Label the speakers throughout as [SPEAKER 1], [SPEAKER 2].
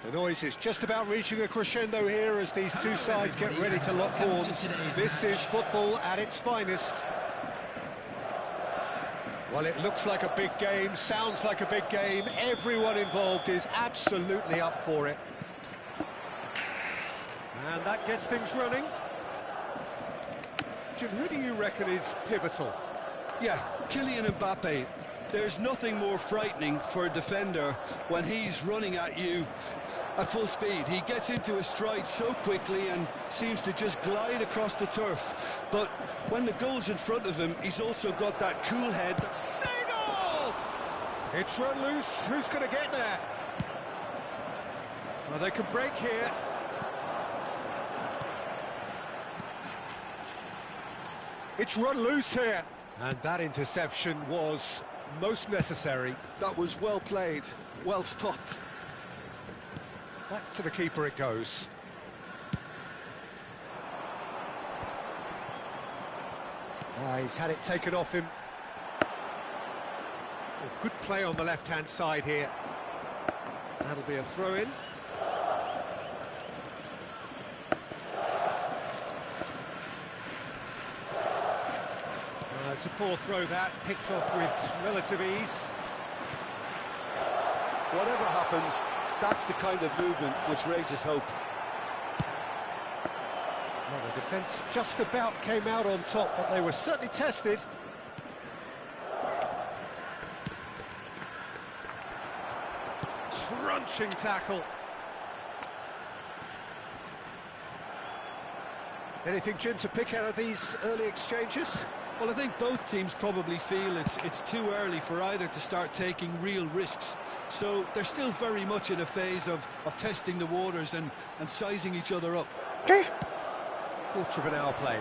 [SPEAKER 1] The noise is just about reaching a crescendo here as these two sides get ready to lock horns. This is football at its finest. Well, it looks like a big game, sounds like a big game. Everyone involved is absolutely up for it. And that gets things running. Jim, who do you reckon is pivotal?
[SPEAKER 2] Yeah, Kylian Mbappe. There's nothing more frightening for a defender when he's running at you at full speed. He gets into a stride so quickly and seems to just glide across the turf. But when the goal's in front of him, he's also got that cool head.
[SPEAKER 1] Sega! It's run loose. Who's going to get there? Well, they can break here. It's run loose here. And that interception was most necessary.
[SPEAKER 2] That was well played, well stopped.
[SPEAKER 1] Back to the keeper it goes. He's had it taken off him. Oh, good play on the left-hand side here. That'll be a throw-in. It's a poor throw that, picked off with relative ease.
[SPEAKER 2] Whatever happens, that's the kind of movement which raises hope.
[SPEAKER 1] Well, the defence just about came out on top, but they were certainly tested. Crunching tackle. Anything, Jim, to pick out of these early exchanges?
[SPEAKER 2] Well, I think both teams probably feel it's too early for either to start taking real risks. So they're still very much in a phase of testing the waters and sizing each other up.
[SPEAKER 1] Quarter of an hour played.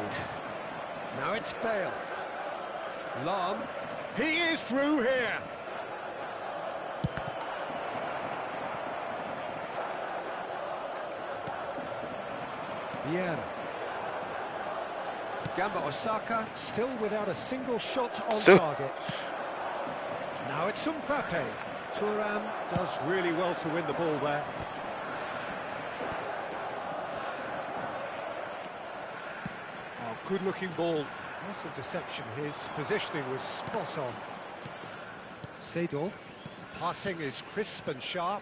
[SPEAKER 1] Now it's Bale. Lam. He is through here. Vieira. Gamba Osaka still without a single shot on target. Now it's Mbappe. Thuram does really well to win the ball there. Oh, good looking ball. Nice interception. His positioning was spot on. Seedorf. Passing is crisp and sharp.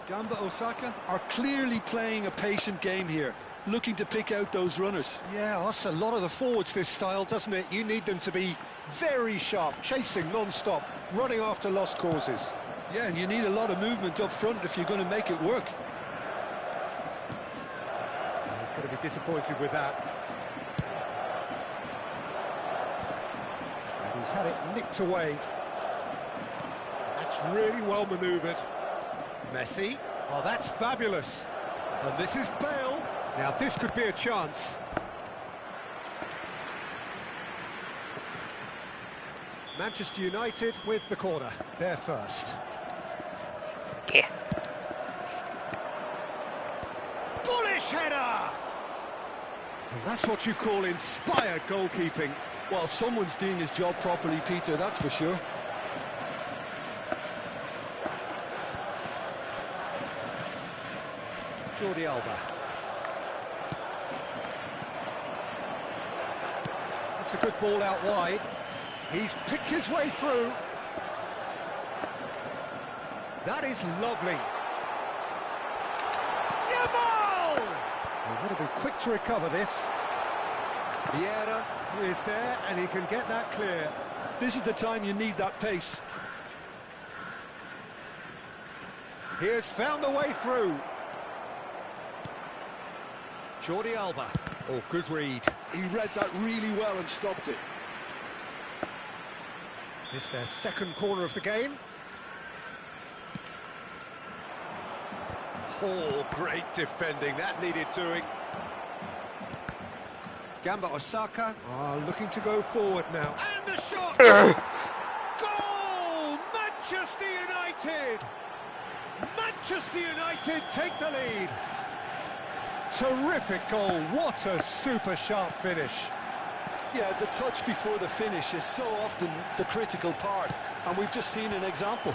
[SPEAKER 2] Gamba Osaka are clearly playing a patient game here, looking to pick out those runners.
[SPEAKER 1] Yeah, that's a lot of the forwards, this style, doesn't it? You need them to be very sharp, chasing non-stop, running after lost causes.
[SPEAKER 2] Yeah, and you need a lot of movement up front if you're going to make it work.
[SPEAKER 1] He's going to be disappointed with that. And he's had it nicked away. That's really well manoeuvred. Messi, oh, that's fabulous. And this is Bale. Now this could be a chance. Manchester United with the corner. They're first.
[SPEAKER 3] Yeah.
[SPEAKER 1] Bullish header! And that's what you call inspired goalkeeping.
[SPEAKER 2] Well, someone's doing his job properly, Peter, that's for sure.
[SPEAKER 1] Jordi Alba. It's a good ball out wide. He's picked his way through. That is lovely. Yamal! He would have been quick to recover this. Vieira is there and he can get that clear.
[SPEAKER 2] This is the time you need that pace.
[SPEAKER 1] He has found the way through. Jordi Alba. Oh, good read.
[SPEAKER 2] He read that really well and stopped it.
[SPEAKER 1] It's their second corner of the game. Oh, great defending. That needed doing. Gamba Osaka are looking to go forward now. And the shot! Goal! Manchester United! Manchester United take the lead. Terrific goal. What a super sharp finish.
[SPEAKER 2] Yeah, the touch before the finish is so often the critical part, and we've just seen an example.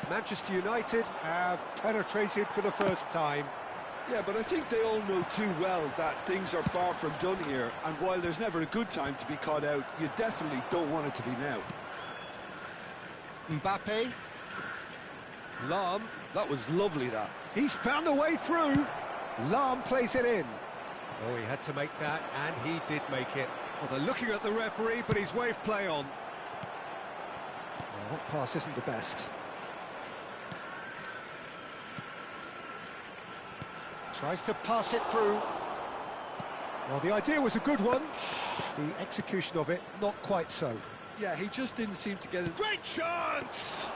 [SPEAKER 1] Manchester United have penetrated for the first time.
[SPEAKER 2] Yeah, but I think they all know too well that things are far from done here, and while there's never a good time to be caught out, you definitely don't want it to be now.
[SPEAKER 1] Mbappe. Lam.
[SPEAKER 2] That was lovely, that.
[SPEAKER 1] He's found a way through. Lam plays it in. Oh, he had to make that, and he did make it. Well, they're looking at the referee, but he's waved play on. Well, that pass isn't the best. Tries to pass it through. Well, the idea was a good one. The execution of it, not quite so.
[SPEAKER 2] Yeah, he just didn't seem to get it.
[SPEAKER 1] Great chance!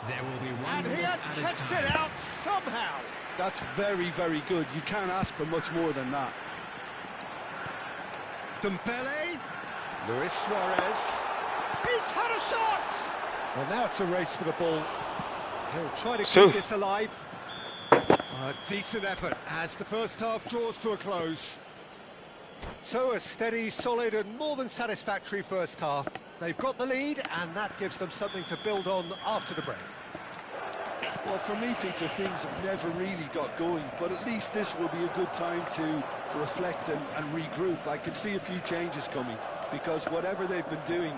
[SPEAKER 4] There will be one
[SPEAKER 1] And he has kept it out somehow.
[SPEAKER 2] That's very, very good. You can't ask for much more than that.
[SPEAKER 1] Dembele, Luis Suarez. He's had a shot! Well, now it's a race for the ball. He'll try to keep this alive. A decent effort as the first half draws to a close. So a steady, solid and more than satisfactory first half. They've got the lead and that gives them something to build on after the break.
[SPEAKER 2] Well, for me, Peter, things have never really got going, but at least this will be a good time to reflect and regroup. I can see a few changes coming, because whatever they've been doing,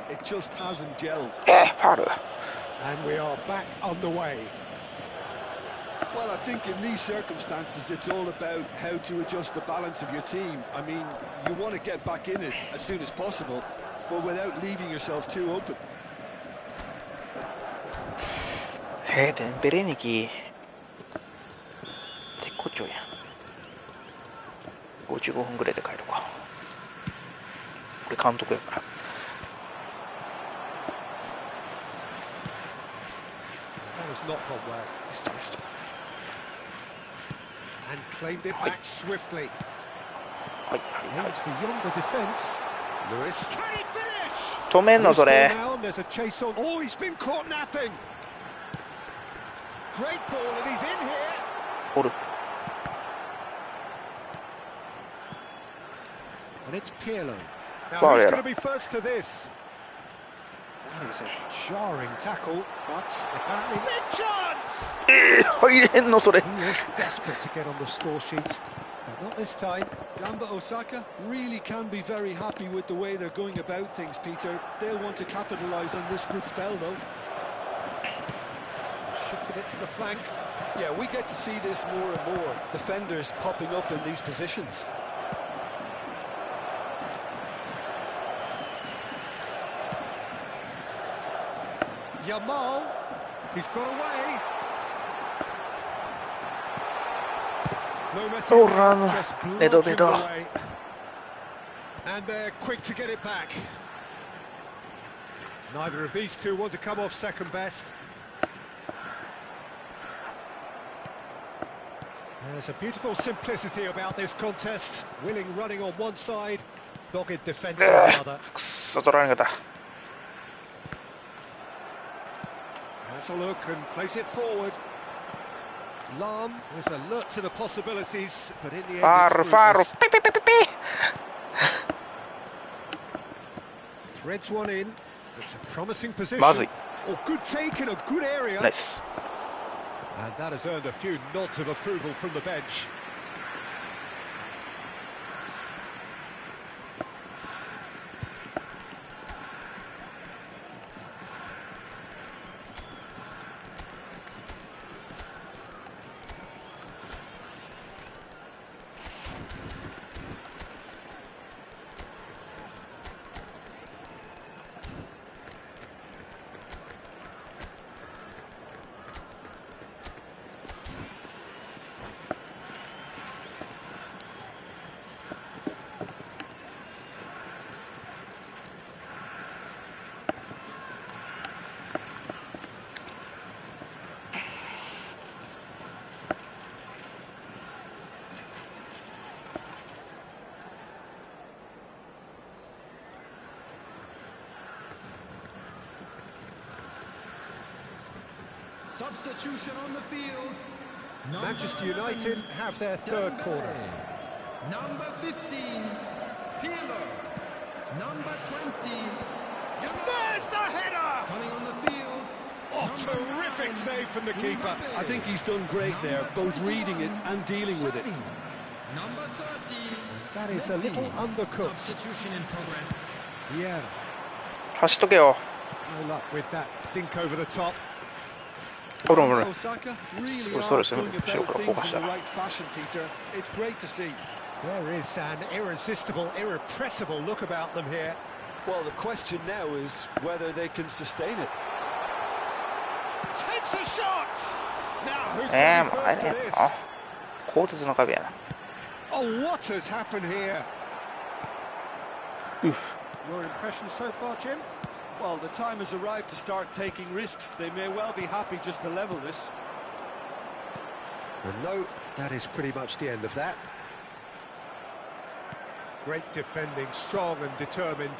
[SPEAKER 2] it just hasn't gelled.
[SPEAKER 1] And we are back underway.
[SPEAKER 2] Well, I think in these circumstances, it's all about how to adjust the balance of your team. I mean, you want to get back in it as soon as possible, but without leaving yourself too open.
[SPEAKER 3] 덴벨의 얘기 대코조야 55分ぐらいで帰るか俺監督やからミスト
[SPEAKER 1] And claimed it back swiftly.
[SPEAKER 3] はい
[SPEAKER 1] It's beyond the defence. Lewis, can he finish?
[SPEAKER 3] 止めんのそれ
[SPEAKER 1] There's a chase on. Oh, he's been caught napping. Great ball, and he's in here.
[SPEAKER 3] おる
[SPEAKER 1] And it's Pirlo. Now
[SPEAKER 3] Well,
[SPEAKER 1] who's
[SPEAKER 3] yeah.
[SPEAKER 1] going to be first to this? That is a jarring tackle, but apparently big chance.
[SPEAKER 3] 入れんのそれ
[SPEAKER 1] He is desperate to get on the score sheet, but not this time.
[SPEAKER 2] Gamba Osaka really can be very happy with the way they're going about things, Peter. They'll want to capitalise on this good spell, though.
[SPEAKER 1] Shifted it to the flank.
[SPEAKER 2] Yeah, we get to see this more and more. Defenders popping up in these positions.
[SPEAKER 1] Yamal, he's got away. No messing
[SPEAKER 3] Oh,
[SPEAKER 1] around,
[SPEAKER 3] run.
[SPEAKER 1] just
[SPEAKER 3] Little
[SPEAKER 1] bludgeoned
[SPEAKER 3] bit off.
[SPEAKER 1] away. And they're quick to get it back. Neither of these two want to come off second best. There's a beautiful simplicity about this contest. Willing running on one side, dogged defence on the other.
[SPEAKER 3] くっそ取られなかった
[SPEAKER 1] Has a look and plays it forward. Lam was alert to the possibilities, but in the end,
[SPEAKER 3] Faro, faro,
[SPEAKER 1] it's
[SPEAKER 3] pi, pi, pi, pi, pi.
[SPEAKER 1] threads one in. It's a promising position.
[SPEAKER 3] まずい
[SPEAKER 1] Oh, good take in a good area.
[SPEAKER 3] ナイス
[SPEAKER 1] And that has earned a few nods of approval from the bench.
[SPEAKER 4] Substitution on the field.
[SPEAKER 1] Manchester United have their third corner.
[SPEAKER 4] Number 15, Pirlo. Number 20,
[SPEAKER 1] There's the header!
[SPEAKER 4] coming on the field.
[SPEAKER 1] Oh, terrific save from the keeper.
[SPEAKER 2] I think he's done great there, both reading it and dealing with it.
[SPEAKER 4] Number 30.
[SPEAKER 1] That is a little undercooked.
[SPEAKER 4] Substitution in progress.
[SPEAKER 1] Yeah,
[SPEAKER 3] 走っとけよ
[SPEAKER 1] no luck with that dink over the top.
[SPEAKER 3] おるおる
[SPEAKER 2] Osaka really
[SPEAKER 3] Sorry,
[SPEAKER 2] are
[SPEAKER 3] sorry,
[SPEAKER 2] going
[SPEAKER 3] sorry,
[SPEAKER 2] about
[SPEAKER 3] sorry,
[SPEAKER 2] things
[SPEAKER 3] sorry.
[SPEAKER 2] in the right fashion, Peter. It's great to see.
[SPEAKER 1] There is an irresistible, irrepressible look about them here.
[SPEAKER 2] Well, the question now is whether they can sustain it.
[SPEAKER 1] Takes a shot! Now, who's
[SPEAKER 3] も
[SPEAKER 1] going
[SPEAKER 3] う
[SPEAKER 1] to
[SPEAKER 3] あ
[SPEAKER 1] be
[SPEAKER 3] れ
[SPEAKER 1] first
[SPEAKER 3] や
[SPEAKER 1] to
[SPEAKER 3] な
[SPEAKER 1] this?
[SPEAKER 3] あ鋼鉄の壁やな
[SPEAKER 1] Oh, what has happened here? Your impressions so far, Jim?
[SPEAKER 2] Well, the time has arrived to start taking risks. They may well be happy just to level this.
[SPEAKER 1] And no, that is pretty much the end of that. Great defending, strong and determined.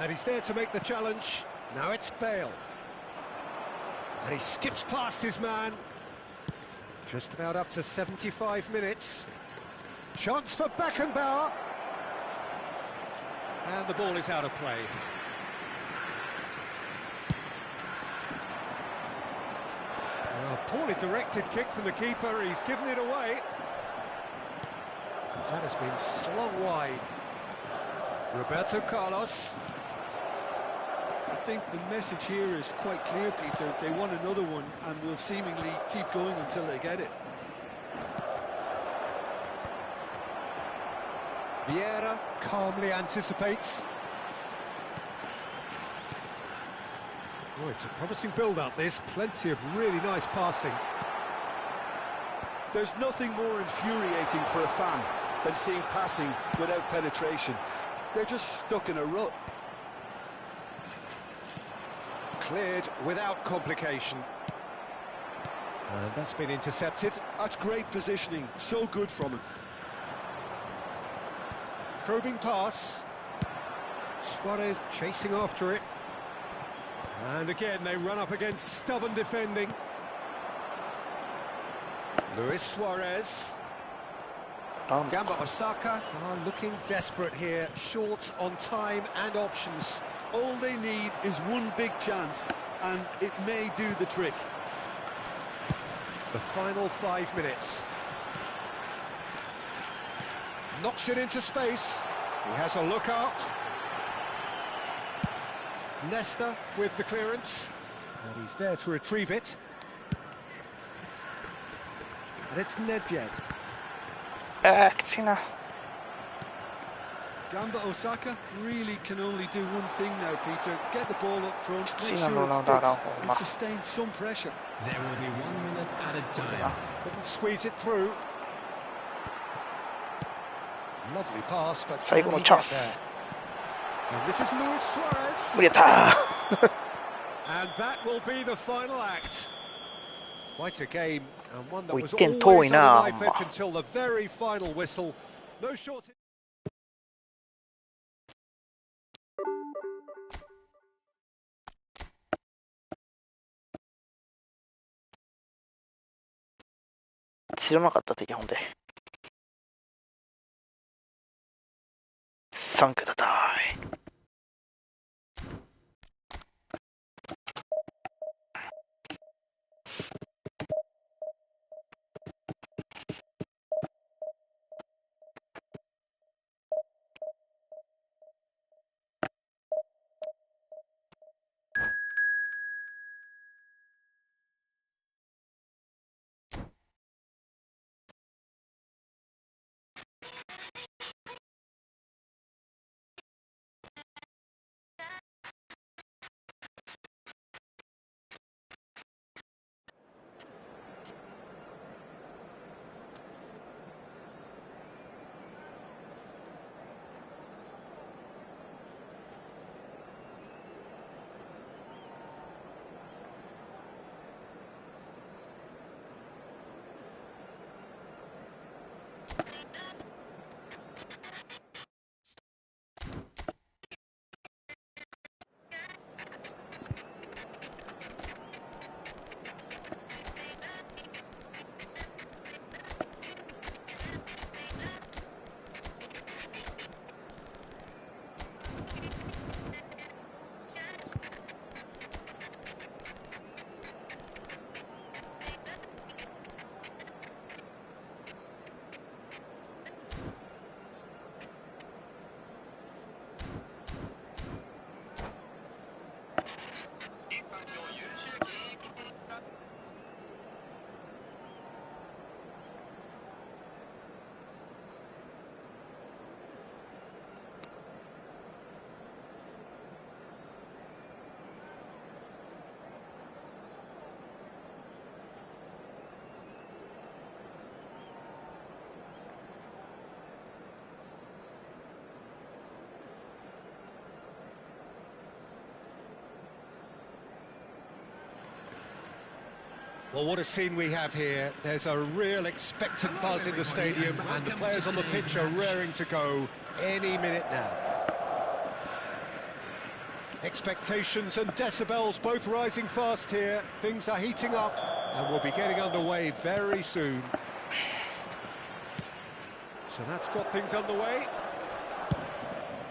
[SPEAKER 1] And he's there to make the challenge. Now it's Bale. And he skips past his man. Just about up to 75 minutes. Chance for Beckenbauer. And the ball is out of play. A poorly directed kick from the keeper. He's given it away. That has been slung wide. Roberto Carlos.
[SPEAKER 2] I think the message here is quite clear, Peter. They want another one and will seemingly keep going until they get it.
[SPEAKER 1] Vieira calmly anticipates. Oh, it's a promising build-up, this. Plenty of really nice passing.
[SPEAKER 2] There's nothing more infuriating for a fan than seeing passing without penetration. They're just stuck in a rut.
[SPEAKER 1] Cleared without complication. And that's been intercepted.
[SPEAKER 2] That's great positioning, so good from him.
[SPEAKER 1] Probing pass. Suarez chasing after it. And again, they run up against stubborn defending. Luis Suarez. Gamba Osaka are looking desperate here, short on time and options.
[SPEAKER 2] All they need is one big chance, and it may do the trick.
[SPEAKER 1] The final 5 minutes. Knocks it into space. He has a look out. Nesta with the clearance. And he's there to retrieve it. And it's Nedved.
[SPEAKER 3] Akcina.
[SPEAKER 2] Gamba Osaka really can only do one thing now, Peter. Get the ball up front, make
[SPEAKER 3] Sì,
[SPEAKER 2] sure
[SPEAKER 3] non
[SPEAKER 2] it
[SPEAKER 3] lo
[SPEAKER 2] sticks,
[SPEAKER 3] darò,
[SPEAKER 2] and
[SPEAKER 3] ma-
[SPEAKER 2] sustain some pressure.
[SPEAKER 4] There will be 1 minute added time.
[SPEAKER 1] Couldn't squeeze it through. Lovely pass, but
[SPEAKER 3] 最後の
[SPEAKER 1] can he
[SPEAKER 3] チャン
[SPEAKER 1] get
[SPEAKER 3] ス。
[SPEAKER 1] there? And this is Luis Suarez.
[SPEAKER 3] 無理やった
[SPEAKER 1] And that will be the final act. Quite a game, and one that
[SPEAKER 3] もう
[SPEAKER 1] was
[SPEAKER 3] 1点
[SPEAKER 1] always
[SPEAKER 3] 遠
[SPEAKER 1] on
[SPEAKER 3] い
[SPEAKER 1] the
[SPEAKER 3] な
[SPEAKER 1] knife edge until the very final whistle. No short.
[SPEAKER 3] 知らなかった敵ほんで。サンクだたい。
[SPEAKER 1] Well, what a scene we have here. There's a real expectant buzz in the stadium, and the players on the pitch are raring to go any minute now. Expectations and decibels both rising fast here. Things are heating up, and we'll be getting underway very soon. So that's got things underway.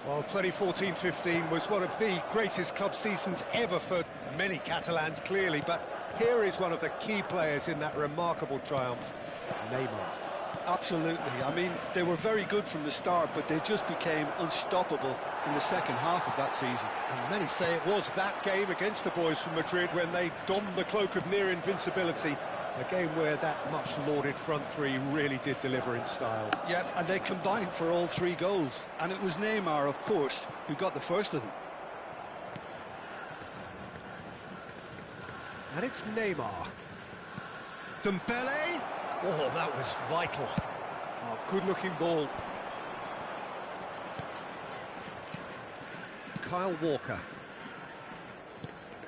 [SPEAKER 1] Well, 2014-15 was one of the greatest club seasons ever for many Catalans, clearly, but here is one of the key players in that remarkable triumph, Neymar.
[SPEAKER 2] Absolutely. I mean, they were very good from the start, but they just became unstoppable in the second half of that season.
[SPEAKER 1] And many say it was that game against the boys from Madrid when they donned the cloak of near invincibility, a game where that much-lauded front three really did deliver in style.
[SPEAKER 2] Yeah, and they combined for all 3 goals, and it was Neymar, of course, who got the first of them.
[SPEAKER 1] And it's Neymar. Dembele. Oh, that was vital. Oh, good-looking ball. Kyle Walker.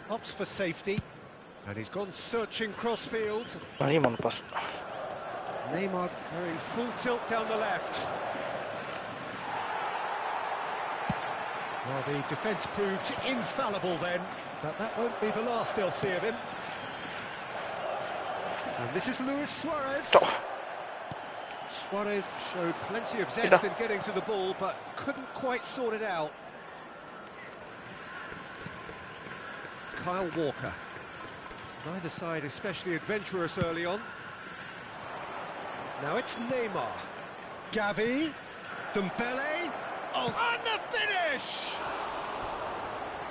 [SPEAKER 1] Opts for safety. And he's gone searching cross-field.
[SPEAKER 3] No niin monta pasta.
[SPEAKER 1] Neymar going full tilt down the left. Well, the defence proved infallible then, but that won't be the last they'll see of him. And this is Luis Suarez. Suarez showed plenty of zest in getting to the ball, but couldn't quite sort it out. Kyle Walker. Neither side especially adventurous early on. Now it's Neymar. Gavi. Dembele. Oh, and the finish!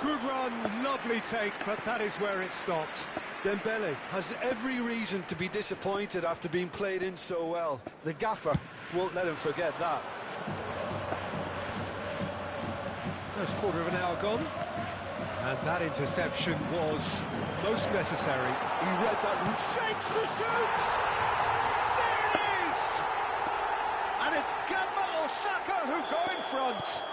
[SPEAKER 1] Good run, lovely take, but that is where it stopped.
[SPEAKER 2] Dembele has every reason to be disappointed after being played in so well. The gaffer won't let him forget that.
[SPEAKER 1] First quarter of an hour gone, and that interception was most necessary.
[SPEAKER 2] He read that and
[SPEAKER 1] shapes to shoot! There it is! And it's Gamba Osaka who go in front.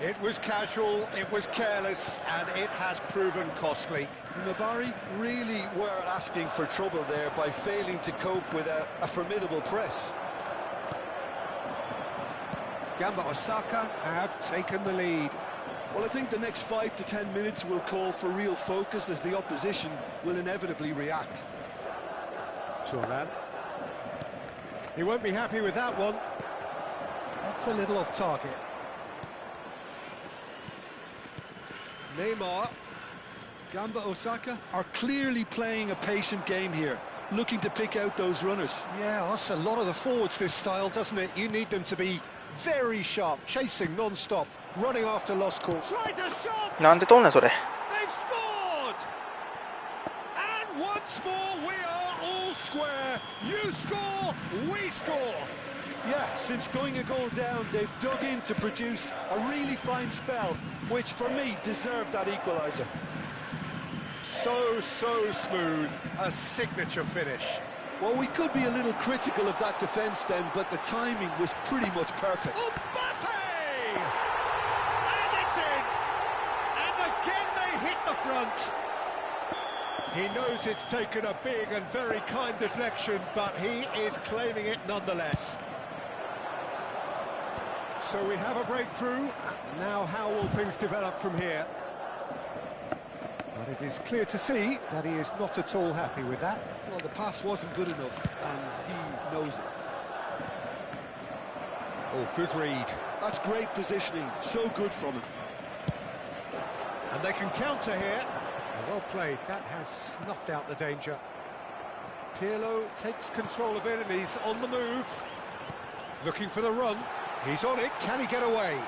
[SPEAKER 1] It was casual, it was careless, and it has proven costly.
[SPEAKER 2] Mabari really were asking for trouble there by failing to cope with a formidable press.
[SPEAKER 1] Gamba Osaka have taken the lead.
[SPEAKER 2] Well, I think the next 5 to 10 minutes will call for real focus as the opposition will inevitably react.
[SPEAKER 1] Turan. He won't be happy with that one. That's a little off target. Neymar.
[SPEAKER 2] Gamba Osaka are clearly playing a patient game here, looking to pick out those runners.
[SPEAKER 1] Yeah, that's a lot of the forwards, this style, doesn't it? You need them to be very sharp, chasing non-stop, running after lost calls. Tries a shot!
[SPEAKER 3] No, ante toinen sore.
[SPEAKER 1] They've scored! And once more we are all square. You score, we score.
[SPEAKER 2] Yeah, since going a goal down, they've dug in to produce a really fine spell, which for me deserved that equaliser.
[SPEAKER 1] So smooth, a signature finish.
[SPEAKER 2] Well, we could be a little critical of that defence then, but the timing was pretty much perfect.
[SPEAKER 1] Mbappe! And it's in! And again they hit the front. He knows it's taken a big and very kind deflection, but he is claiming it nonetheless. So we have a breakthrough. Now how will things develop from here? But it is clear to see that he is not at all happy with that.
[SPEAKER 2] Well, the pass wasn't good enough, and he knows it.
[SPEAKER 1] Oh, good read.
[SPEAKER 2] That's great positioning, so good from him.
[SPEAKER 1] And they can counter here. Well played, that has snuffed out the danger. Pirlo takes control of it and he's on the move. Looking for the run. He's on it, can he get away?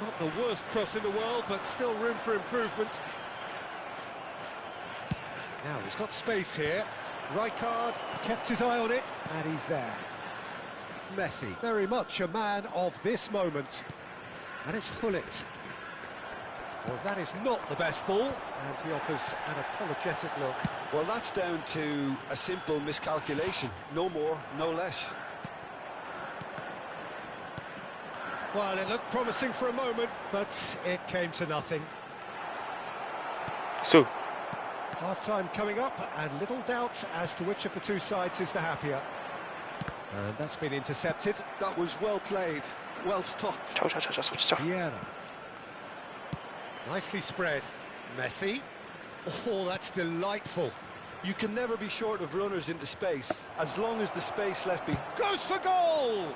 [SPEAKER 1] Not the worst cross in the world, but still room for improvement. Now he's got space here. Rijkaard kept his eye on it, and he's there. Messi, very much a man of this moment. And it's Gullit. Well, that is not the best ball, and he offers an apologetic look.
[SPEAKER 2] Well, that's down to a simple miscalculation. No more, no less.
[SPEAKER 1] Well, it looked promising for a moment, but it came to nothing.
[SPEAKER 3] So,
[SPEAKER 1] Half-time coming up, and little doubt as to which of the two sides is the happier. And that's been intercepted.
[SPEAKER 2] That was well played, well stopped.
[SPEAKER 3] 저, 진짜.
[SPEAKER 1] Vieira. Nicely spread. Messi. Oh, that's delightful.
[SPEAKER 2] You can never be short of runners into space, as long as the space left behind.
[SPEAKER 1] Goes for goal!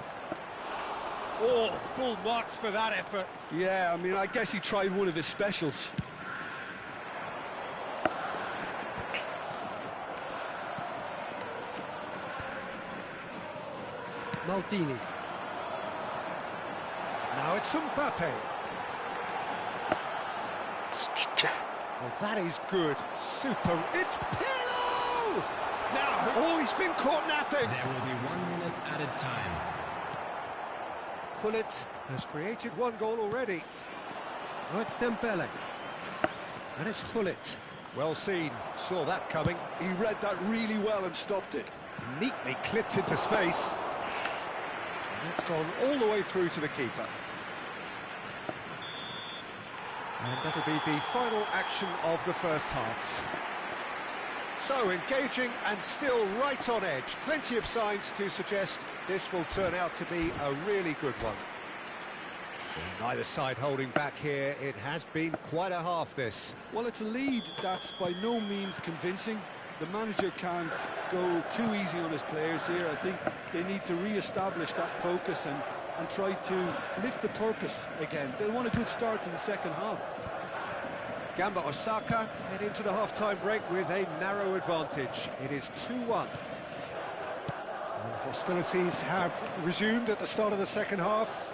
[SPEAKER 1] Oh, full marks for that effort.
[SPEAKER 2] Yeah, I mean, I guess he tried one of his specials.
[SPEAKER 1] Maldini. Now it's Mbappe.
[SPEAKER 3] 진짜.
[SPEAKER 1] Well, that is good. Super. It's Pirlo! Now, oh, he's been caught napping.
[SPEAKER 4] There will be 1 minute added time.
[SPEAKER 1] Gullit has created one goal already. Oh, it's Dembele. And it's Gullit. Well seen. Saw that coming.
[SPEAKER 2] He read that really well and stopped it.
[SPEAKER 1] Neatly clipped into space. And it's gone all the way through to the keeper. And that'll be the final action of the first half. So, engaging and still right on edge. Plenty of signs to suggest this will turn out to be a really good one. Neither side holding back here. It has been quite a half, this.
[SPEAKER 2] Well, it's a lead that's by no means convincing. The manager can't go too easy on his players here. I think they need to re-establish that focus and try to lift the purpose again. They'll want a good start to the second half.
[SPEAKER 1] Gamba Osaka head into the half-time break with a narrow advantage. It is 2-1. And hostilities have resumed at the start of the second half.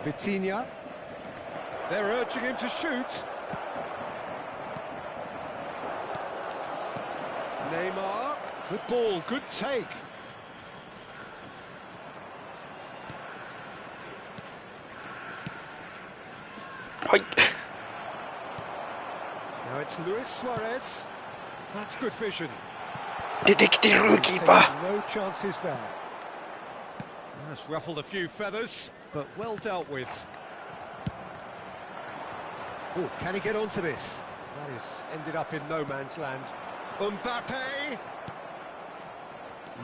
[SPEAKER 1] Vitinha. They're urging him to shoot. Neymar. Good ball, good take.
[SPEAKER 3] Hoi.
[SPEAKER 1] Now it's Luis Suarez. That's good vision.
[SPEAKER 3] 出てきてるキーパー。
[SPEAKER 1] No chances there. That's ruffled a few feathers, but well dealt with. Oh, can he get onto this? That is ended up in no man's land. Mbappe.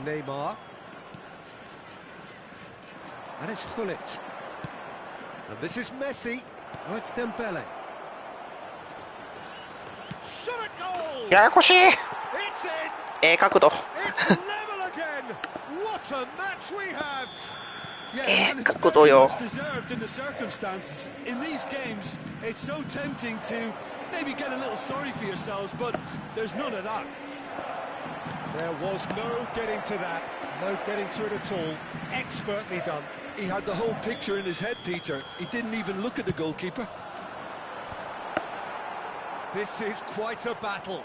[SPEAKER 1] Neymar. And it's Gullit. And this is Messi. Oh, it's Dembele. Shot at goal!
[SPEAKER 3] ややこしい。
[SPEAKER 1] It's in!
[SPEAKER 3] 角度。
[SPEAKER 1] It's level again! What a match we have!
[SPEAKER 2] Yeah, and it's
[SPEAKER 3] 角度
[SPEAKER 2] very
[SPEAKER 3] よ。
[SPEAKER 2] much deserved in the circumstances. In these games, it's so tempting to maybe get a little sorry for yourselves, but there's none of that.
[SPEAKER 1] There was no getting to that, no getting to it at all. Expertly done.
[SPEAKER 2] He had the whole picture in his head, Peter. He didn't even look at the goalkeeper.
[SPEAKER 1] This is quite a battle.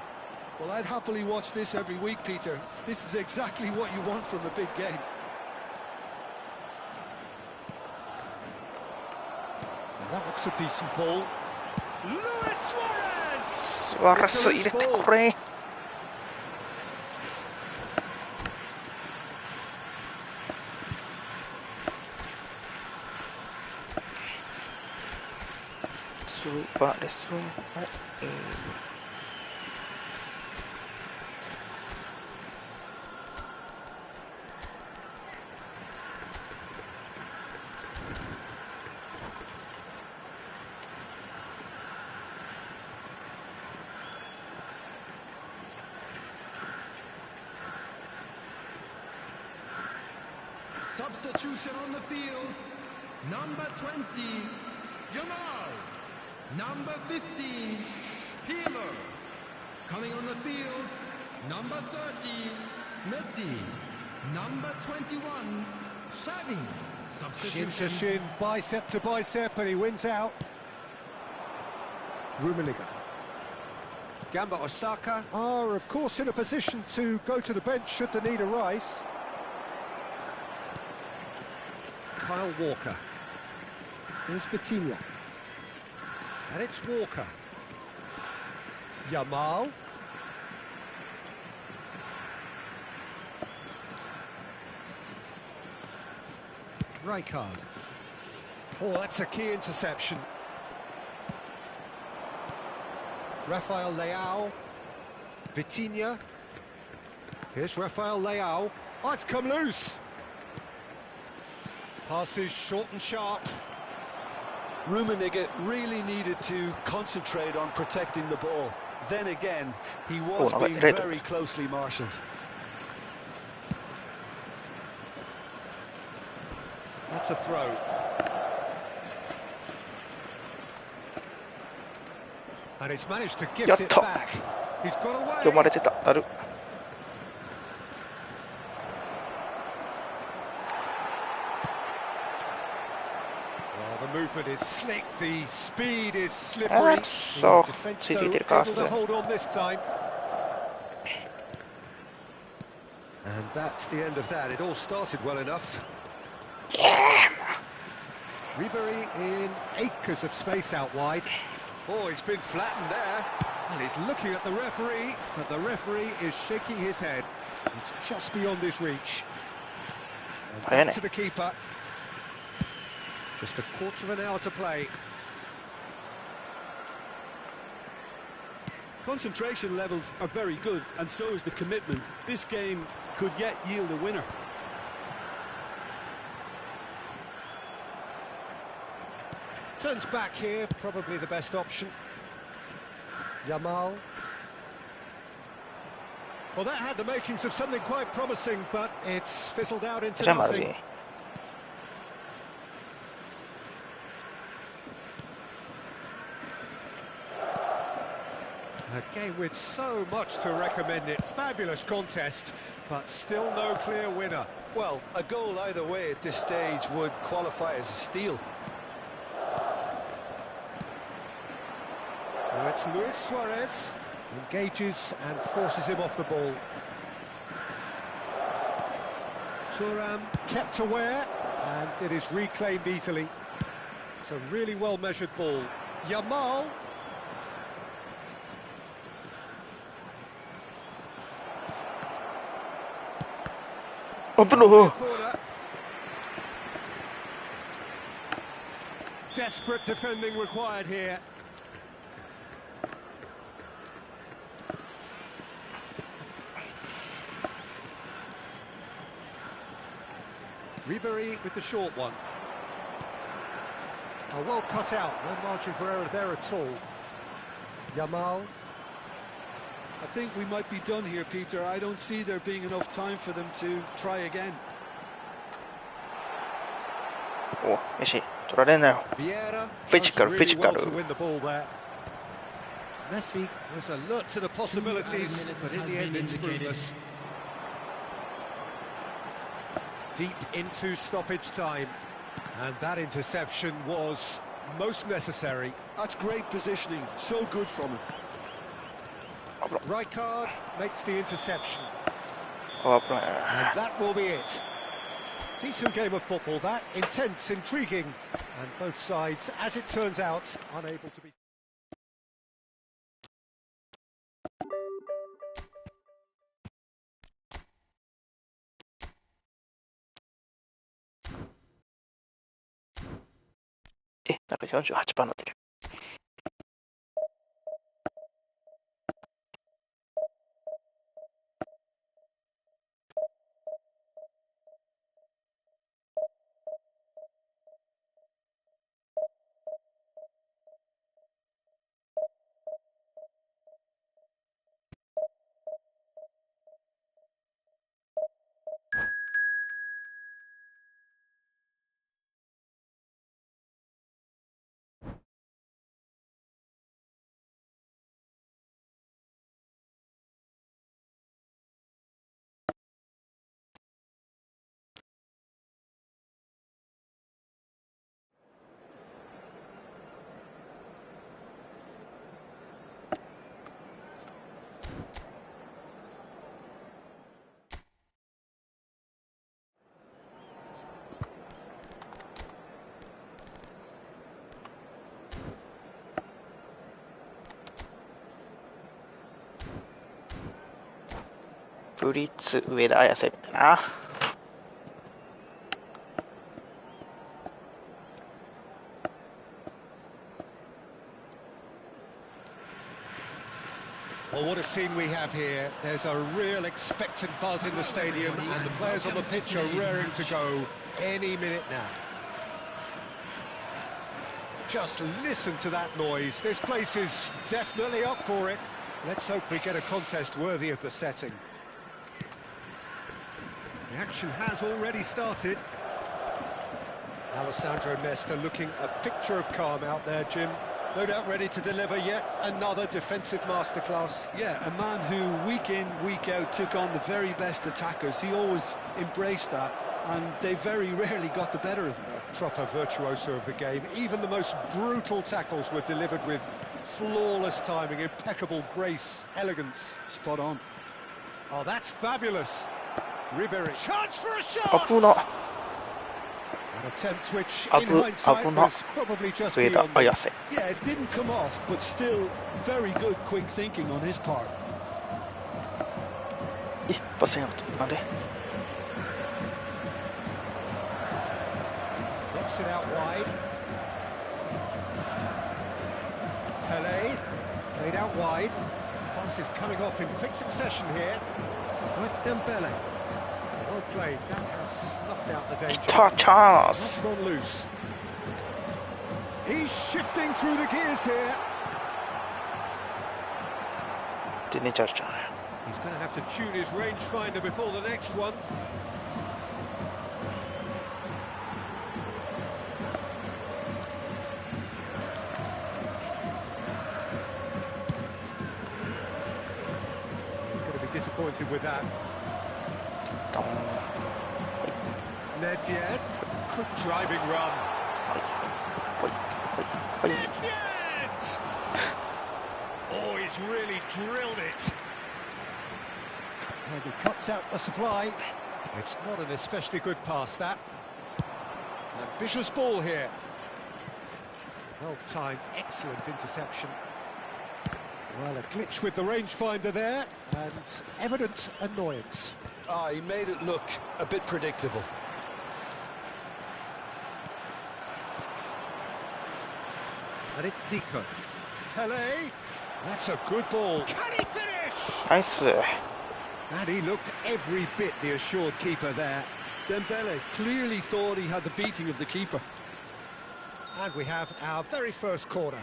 [SPEAKER 2] Well, I'd happily watch this every week, Peter. This is exactly what you want from a big game.
[SPEAKER 1] That looks a decent ball. Luis Suarez!
[SPEAKER 3] スワラス入れてこれ。スワレス。
[SPEAKER 4] Substitution on the field. Number 20, Yamal. Number 15, Pirlo. Coming on the field, number 30, Messi. Number 21, Xavi.
[SPEAKER 1] Shin
[SPEAKER 4] Substitution.
[SPEAKER 1] to shin, bicep to bicep, and he wins out. Rummenigge. Gamba Osaka are, of course, in a position to go to the bench should the need arise. Kyle Walker. Here's Vitinha. And it's Walker. Yamal. Rijkaard. Oh, that's a key interception. Rafael Leao. Vitinha. Here's Rafael Leao. Oh, it's come loose. Passes short and sharp.
[SPEAKER 2] Rummenigge really needed to concentrate on protecting the ball. Then again, he was being very closely marshalled.
[SPEAKER 1] That's a throw. And he's managed to gift it back. He's got away.
[SPEAKER 3] 読まれてた。なる。
[SPEAKER 1] The movement is slick, the speed is slippery.
[SPEAKER 3] So,
[SPEAKER 1] the defense able to hold on this time. And that's the end of that. It all started well enough. Ribery in acres of space out wide. Oh, he's been flattened there. And he's looking at the referee, but the referee is shaking his head. It's just beyond his reach. And back to the keeper. Just a quarter of an hour to play.
[SPEAKER 2] Concentration levels are very good, and so is the commitment. This game could yet yield a winner.
[SPEAKER 1] Turns back here, probably the best option. Yamal. Well, that had the makings of something quite promising, but it's fizzled out into nothing. A game with so much to recommend it. Fabulous contest, but still no clear winner.
[SPEAKER 2] Well, a goal either way at this stage would qualify as a steal.
[SPEAKER 1] Now it's Luis Suarez, engages and forces him off the ball. Thuram kept aware, and it is reclaimed easily. It's a really well-measured ball. Yamal. Desperate defending required here. Ribery with the short one. Oh, well cut out, no margin for error there at all. Yamal.
[SPEAKER 2] I think we might be done here, Peter. I don't see there being enough time for them to try again.
[SPEAKER 3] Oh, Messi, 取られんなよ。Physical.
[SPEAKER 1] To win the ball there. Messi was alert to the possibilities, but in the end it's fruitless. Deep into stoppage time, and that interception was most necessary.
[SPEAKER 2] That's great positioning, so good from him.
[SPEAKER 1] Rijkaard makes the interception.
[SPEAKER 3] And
[SPEAKER 1] that will be it. Decent game of football, that. Intense, intriguing, and both sides, as it turns out, unable to be...
[SPEAKER 3] なんか48%になってる。ブリッツ上田綾瀬みたいな。
[SPEAKER 1] Well, what a scene we have here. There's a real expectant buzz in the stadium, and the players on the pitch are raring to go any minute now. Just listen to that noise. This place is definitely up for it. Let's hope we get a contest worthy of the setting. The action has already started. Alessandro Nesta looking a picture of calm out there, Jim. No doubt ready to deliver yet another defensive masterclass.
[SPEAKER 2] Yeah, a man who week in, week out took on the very best attackers. He always embraced that, and they very rarely got the better of him.
[SPEAKER 1] A proper virtuoso of the game. Even the most brutal tackles were delivered with flawless timing, impeccable grace, elegance.
[SPEAKER 2] Spot on.
[SPEAKER 1] Oh, that's fabulous. Ribery. Chance for a shot! An attempt which, in hindsight, was probably just beyond.
[SPEAKER 2] Yeah, it didn't come off, but still very good quick thinking on his part.
[SPEAKER 1] Gets it out wide. Pelé played out wide. Pass is coming off in quick succession here. Oh, it's Dembele. Well played. That has snuffed out the danger. That's gone loose. He's shifting through the gears here. He's going to have to tune his rangefinder before the next one. He's going to be disappointed with that. Nedved, good driving run. Nedved! Oh, he's really drilled it. And he cuts out the supply. It's not an especially good pass, that. Ambitious ball here. Well timed, excellent interception. Well, a glitch with the rangefinder there, and evident annoyance.
[SPEAKER 2] Ah, he made it look a bit predictable.
[SPEAKER 1] And it's Zico. Pelé. That's a good ball. Can he finish?
[SPEAKER 3] Nice.
[SPEAKER 1] And he looked every bit the assured keeper there.
[SPEAKER 2] Dembele clearly thought he had the beating of the keeper.
[SPEAKER 1] And we have our very first corner.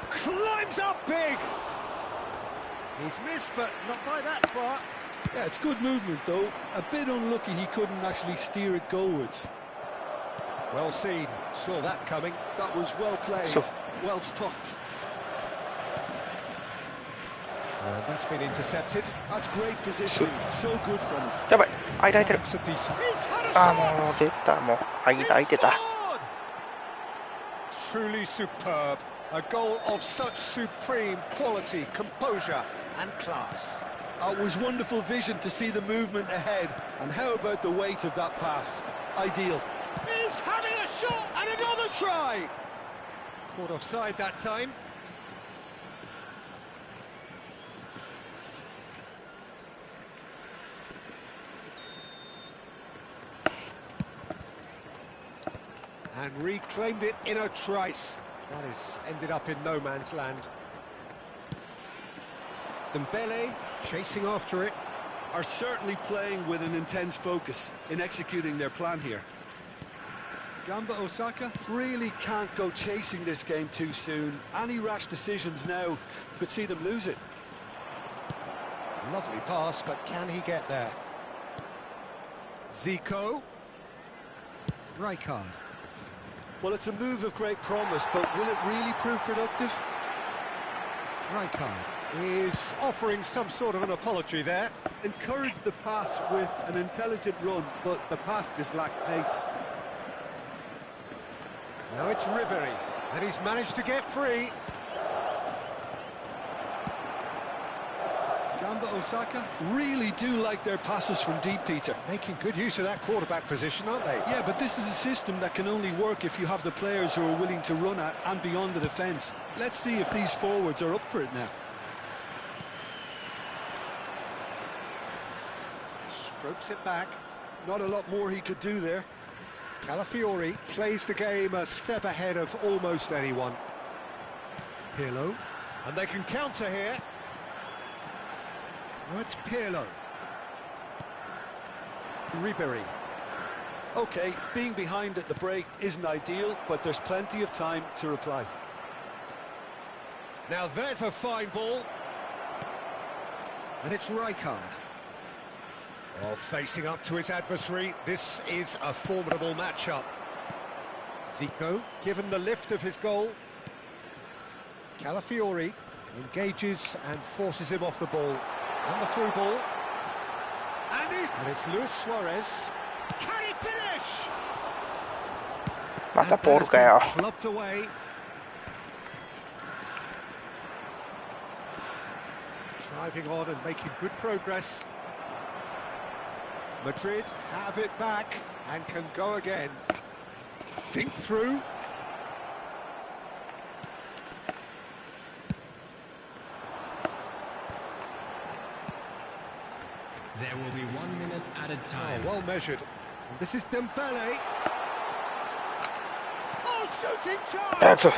[SPEAKER 1] Climbs up big. He's missed, but not by that far.
[SPEAKER 2] Yeah, it's good movement, though. A bit unlucky he couldn't actually steer it goalwards.
[SPEAKER 1] Well seen. Saw that coming.
[SPEAKER 2] That was well played. Well stopped.
[SPEAKER 1] And that's been intercepted.
[SPEAKER 2] That's great positioning. So good from him.
[SPEAKER 1] Looks a decent. He's had a shot! Truly superb. A goal of such supreme quality, composure and class.
[SPEAKER 2] It was wonderful vision to see the movement ahead. And how about the weight of that pass? Ideal.
[SPEAKER 1] He's having a shot and another try. Caught offside that time. And reclaimed it in a trice. That has ended up in no man's land. Dembele chasing after it.
[SPEAKER 2] Are certainly playing with an intense focus in executing their plan here. Gamba Osaka really can't go chasing this game too soon. Any rash decisions now could see them lose it.
[SPEAKER 1] Lovely pass, but can he get there? Zico. Rijkaard.
[SPEAKER 2] Well, it's a move of great promise, but will it really prove productive?
[SPEAKER 1] Rijkaard is offering some sort of an apology there.
[SPEAKER 2] Encouraged the pass with an intelligent run, but the pass just lacked pace.
[SPEAKER 1] Now it's Ribery, and he's managed to get free.
[SPEAKER 2] Gamba Osaka really do like their passes from deep, Peter.
[SPEAKER 1] Making good use of that quarterback position, aren't they?
[SPEAKER 2] Yeah, but this is a system that can only work if you have the players who are willing to run at and beyond the defence. Let's see if these forwards are up for it now.
[SPEAKER 1] Strokes it back.
[SPEAKER 2] Not a lot more he could do there.
[SPEAKER 1] Calafiori plays the game a step ahead of almost anyone. Pirlo. And they can counter here. Oh, it's Pirlo. Ribery.
[SPEAKER 2] Okay, being behind at the break isn't ideal, but there's plenty of time to reply.
[SPEAKER 1] Now there's a fine ball. And it's Rijkaard. Oh, facing up to his adversary, this is a formidable matchup. Zico, given the lift of his goal. Calafiori engages and forces him off the ball. And the through ball. And it's Luis Suarez. Can he finish?
[SPEAKER 3] Vasta purkea.
[SPEAKER 1] Clubbed away. Driving on and making good progress. Madrid have it back and can go again. Dink through.
[SPEAKER 4] There will be 1 minute added time.
[SPEAKER 1] Oh, well measured. And this is Dembele. Oh, shooting chance!
[SPEAKER 3] That's a...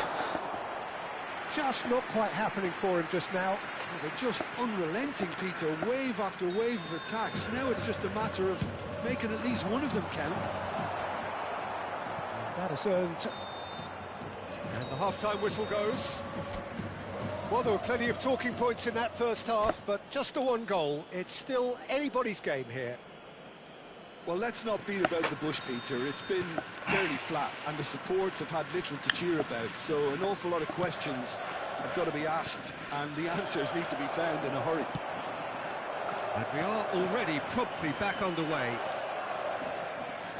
[SPEAKER 1] Just not quite happening for him just now.
[SPEAKER 2] They're just unrelenting, Peter, wave after wave of attacks. Now it's just a matter of making at least one of them count.
[SPEAKER 1] And that has earned... And the half-time whistle goes. Well, there were plenty of talking points in that first half, but just the one goal. It's still anybody's game here.
[SPEAKER 2] Well, let's not beat about the bush, Peter. It's been fairly flat, and the supports have had little to cheer about. So an awful lot of questions have got to be asked, and the answers need to be found in a hurry.
[SPEAKER 1] And we are already promptly back underway.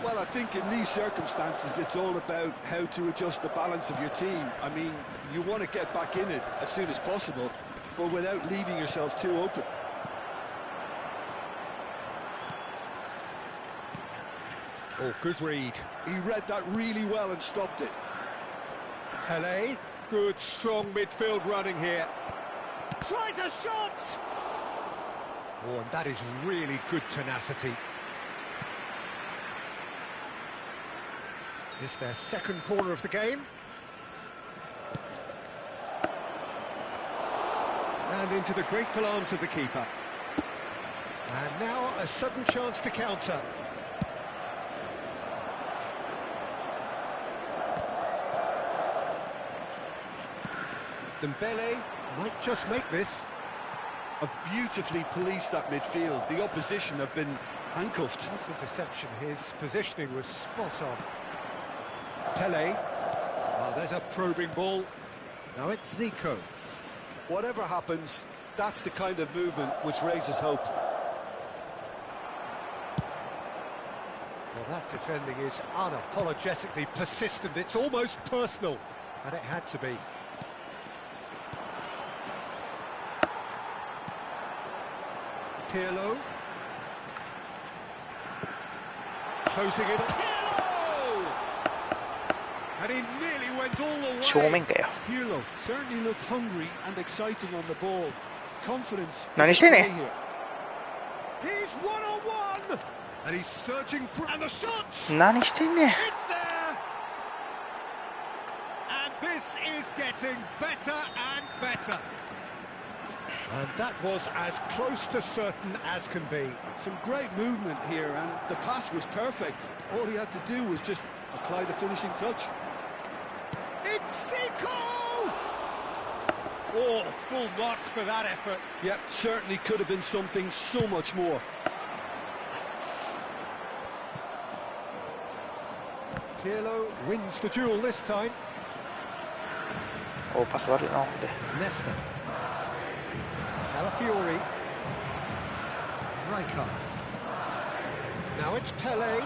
[SPEAKER 2] Well, I think in these circumstances, it's all about how to adjust the balance of your team. I mean, you want to get back in it as soon as possible, but without leaving yourself too open.
[SPEAKER 1] Oh, good read.
[SPEAKER 2] He read that really well and stopped it.
[SPEAKER 1] Pelé, good, strong midfield running here. Tries a shot! Oh, and that is really good tenacity. It's their second corner of the game. And into the grateful arms of the keeper. And now a sudden chance to counter. Dembele might just make this.
[SPEAKER 2] Have beautifully policed that midfield. The opposition have been handcuffed.
[SPEAKER 1] This interception, his positioning was spot on. Pelé. Oh, there's a probing ball. Now it's Zico.
[SPEAKER 2] Whatever happens, that's the kind of movement which raises hope.
[SPEAKER 1] Well, that defending is unapologetically persistent. It's almost personal, and it had to be. Pirlo. Closing it. Pirlo! And he nearly went all the way.
[SPEAKER 3] Suomenkea.
[SPEAKER 2] Pirlo certainly looked hungry and exciting on the ball. Confidence.
[SPEAKER 3] No niin
[SPEAKER 2] is at play
[SPEAKER 3] sinne.
[SPEAKER 2] here.
[SPEAKER 1] He's one-on-one! And he's searching for... And the shots!
[SPEAKER 3] No niin sinne.
[SPEAKER 1] It's there! And this is getting better and better. And that was as close to certain as can be.
[SPEAKER 2] Some great movement here, and the pass was perfect. All he had to do was just apply the finishing touch.
[SPEAKER 1] It's Zico! Oh, full marks for that effort.
[SPEAKER 2] Yep, certainly could have been something so much more.
[SPEAKER 1] Pirlo wins the duel this time.
[SPEAKER 3] Opas var no det.
[SPEAKER 1] Nesta. Calafiori. Rijkaard. Now it's Pelé.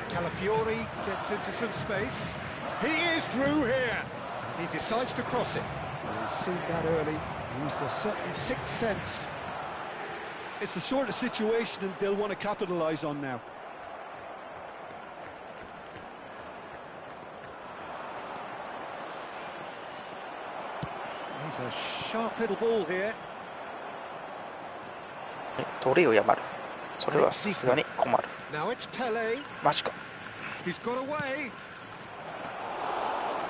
[SPEAKER 1] Calafiori gets into some space. He is through here. And he decides to cross it. Well, he's seen that early. Used a certain sixth sense.
[SPEAKER 2] It's the sort of situation that they'll want to capitalise on now.
[SPEAKER 1] He's a sharp little ball here.
[SPEAKER 3] 鳥を山る。それはさすがに困る。
[SPEAKER 1] Now it's Pelé.
[SPEAKER 3] マジか。
[SPEAKER 1] He's got away.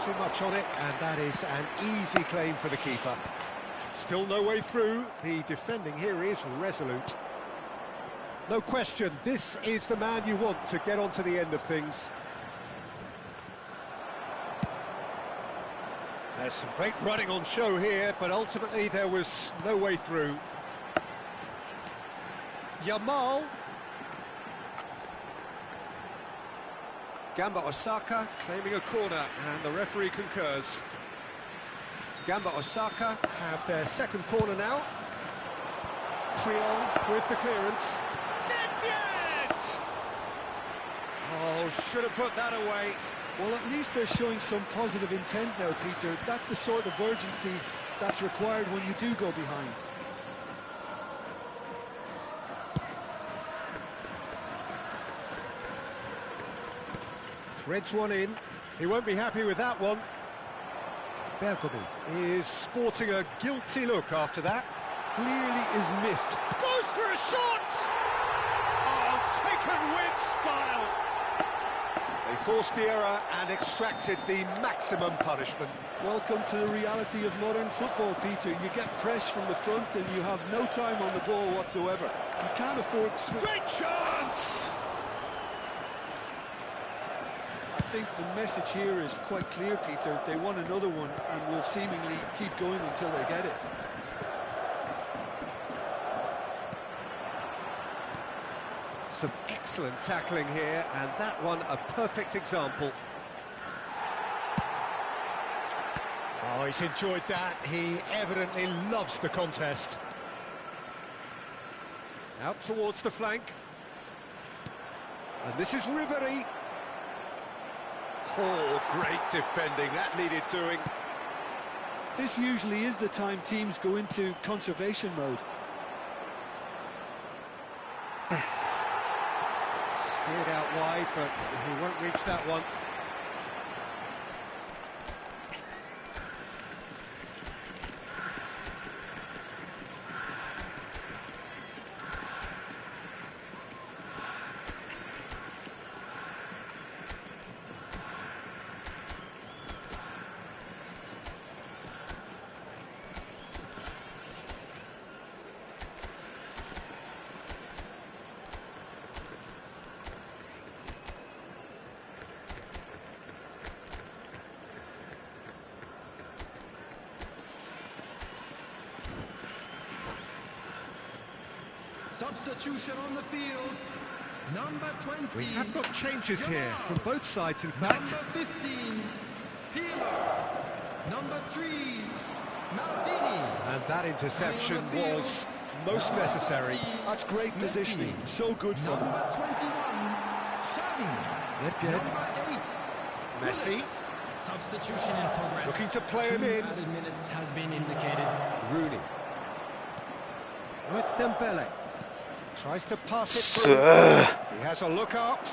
[SPEAKER 1] Too much on it, and that is an easy claim for the keeper. Still no way through. The defending here is resolute. No question, this is the man you want to get onto the end of things. There's some great running on show here, but ultimately there was no way through. Yamal. Gamba Osaka claiming a corner, and the referee concurs. Gamba Osaka have their second corner now. Triol with the clearance. Nedved! Oh, should have put that away.
[SPEAKER 2] Well, at least they're showing some positive intent now, Peter. That's the sort of urgency that's required when you do go behind.
[SPEAKER 1] Threads one in. He won't be happy with that one. Bergomi is sporting a guilty look after that.
[SPEAKER 2] Clearly is miffed.
[SPEAKER 1] Goes for a shot! Oh, taken with style! They forced the error and extracted the maximum punishment.
[SPEAKER 2] Welcome to the reality of modern football, Peter. You get press from the front and you have no time on the ball whatsoever. You can't afford to switch.
[SPEAKER 1] Great chance!
[SPEAKER 2] I think the message here is quite clear, Peter. They want another one and will seemingly keep going until they get it.
[SPEAKER 1] Some excellent tackling here, and that one a perfect example. Oh, he's enjoyed that. He evidently loves the contest. Out towards the flank. And this is Ribery. Oh, great defending. That needed doing.
[SPEAKER 2] This usually is the time teams go into conservation mode.
[SPEAKER 1] Steered out wide, but he won't reach that one.
[SPEAKER 4] Substitution on the field. Number 20.
[SPEAKER 1] We have got changes here from both sides, in fact.
[SPEAKER 4] Number 15, Peeler. Number 3, Maldini.
[SPEAKER 1] And that interception was most necessary.
[SPEAKER 2] That's great positioning. So good for them.
[SPEAKER 4] Number 21, Xavi. Number 8,
[SPEAKER 1] Messi.
[SPEAKER 4] Substitution in progress.
[SPEAKER 1] Looking to play him in.
[SPEAKER 4] 2 added minutes has been indicated.
[SPEAKER 1] Rooney. Oh, it's Dembele. Tries to pass it through. He has a look up.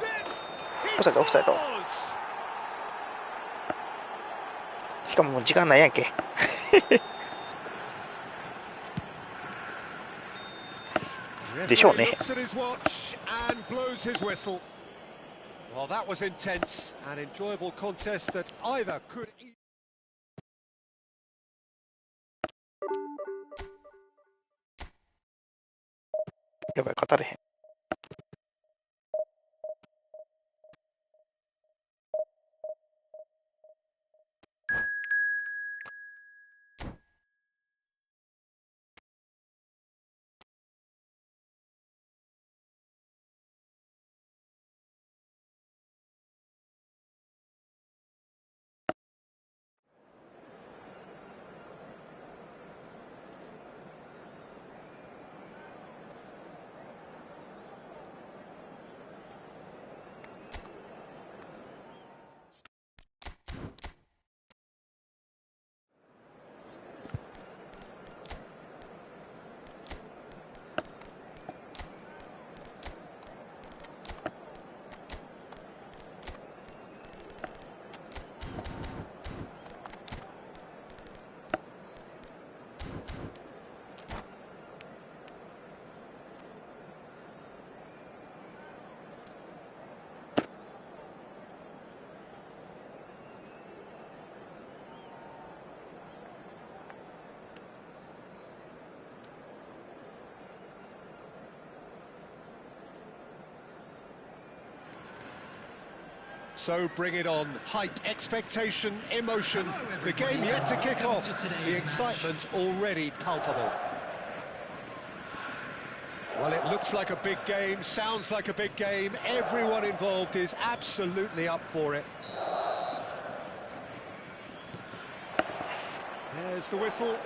[SPEAKER 1] Then he
[SPEAKER 3] Offside, offside.
[SPEAKER 1] scores!
[SPEAKER 3] しかももう時間ないやんけ。でしょうね。
[SPEAKER 1] Referee looks at his watch and blows his whistle. Well, that was intense, an enjoyable contest that either could.
[SPEAKER 3] やばい、語れへん。
[SPEAKER 1] So bring it on. Hype, expectation, emotion. The game yet to kick off. The excitement already palpable. Well, it looks like a big game, sounds like a big game. Everyone involved is absolutely up for it. There's the whistle.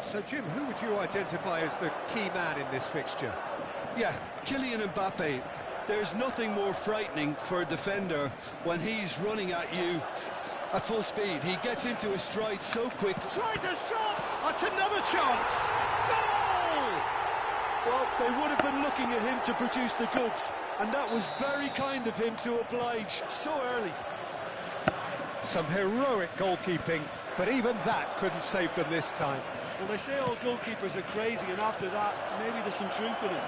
[SPEAKER 1] So, Jim, who would you identify as the key man in this fixture?
[SPEAKER 2] Yeah, Kylian Mbappe. There's nothing more frightening for a defender when he's running at you at full speed. He gets into a stride so quick.
[SPEAKER 1] Tries a shot! That's another chance! Goal!
[SPEAKER 2] Well, they would have been looking at him to produce the goods, and that was very kind of him to oblige so early.
[SPEAKER 1] Some heroic goalkeeping, but even that couldn't save them this time.
[SPEAKER 5] Well, they say all goalkeepers are crazy, and after that, maybe there's some truth in it.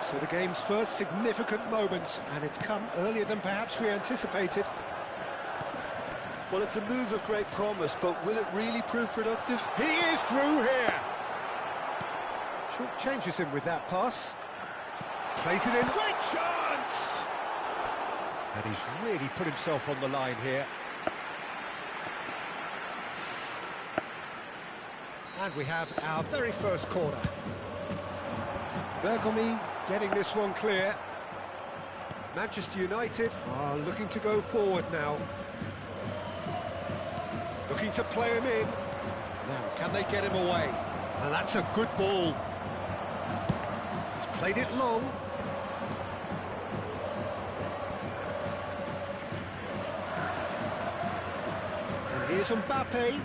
[SPEAKER 1] So the game's first significant moments, and it's come earlier than perhaps we anticipated.
[SPEAKER 2] Well, it's a move of great promise, but will it really prove productive?
[SPEAKER 1] He is through here! Short changes him with that pass. Plays it in. Great chance! And he's really put himself on the line here. And we have our very first corner. Bergomi getting this one clear. Manchester United are looking to go forward now. Looking to play him in. Now, can they get him away? And that's a good ball. He's played it long. And here's Mbappe.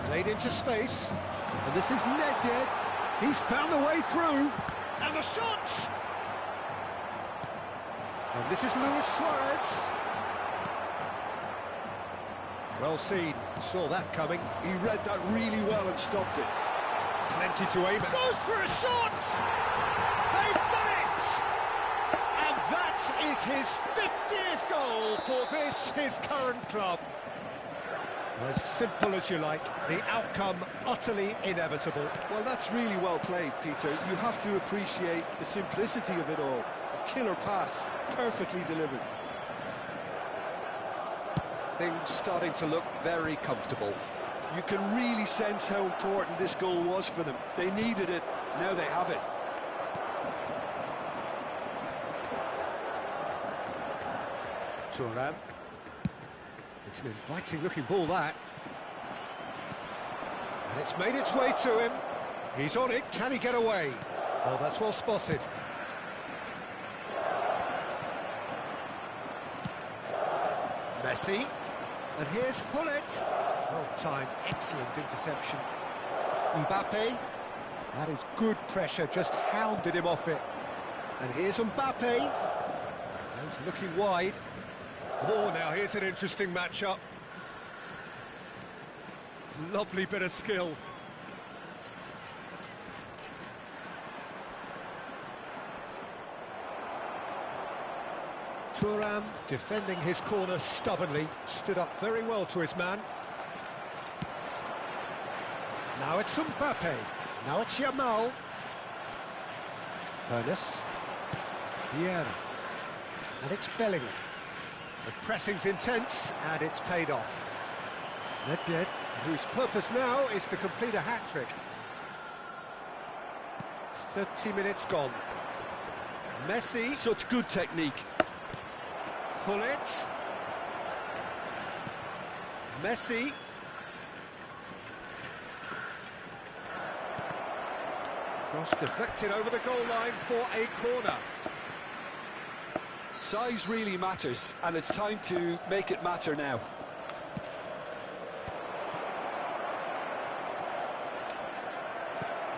[SPEAKER 1] Played into space, and this is Nedved. He's found the way through, and the shot! And this is Luis Suarez. Well seen, saw that coming.
[SPEAKER 2] He read that really well and stopped it.
[SPEAKER 1] Plenty to aim at. Goes for a shot! They've done it! And that is his 50th goal for this, his current club. As simple as you like, the outcome utterly inevitable.
[SPEAKER 2] Well, that's really well played, Peter. You have to appreciate the simplicity of it all. A killer pass, perfectly delivered.
[SPEAKER 1] Things starting to look very comfortable.
[SPEAKER 2] You can really sense how important this goal was for them. They needed it, now they have it.
[SPEAKER 1] Thuram. It's an inviting-looking ball, that. And it's made its way to him. He's on it. Can he get away? Oh, that's well spotted. Messi. And here's Hullet. Well-timed, excellent interception. Mbappe. That is good pressure, just hounded him off it. And here's Mbappe. Goes looking wide. Oh, now here's an interesting matchup. Lovely bit of skill. Thuram defending his corner stubbornly, stood up very well to his man. Now it's Mbappe. Now it's Yamal. Ernest. Vieira. And it's Bellingham. The pressing's intense, and it's paid off. Nedved, whose purpose now is to complete a hat-trick. 30 minutes gone. Messi.
[SPEAKER 2] Such good technique.
[SPEAKER 1] Hullet. Messi. Cross deflected over the goal line for a corner.
[SPEAKER 2] Size really matters, and it's time to make it matter now.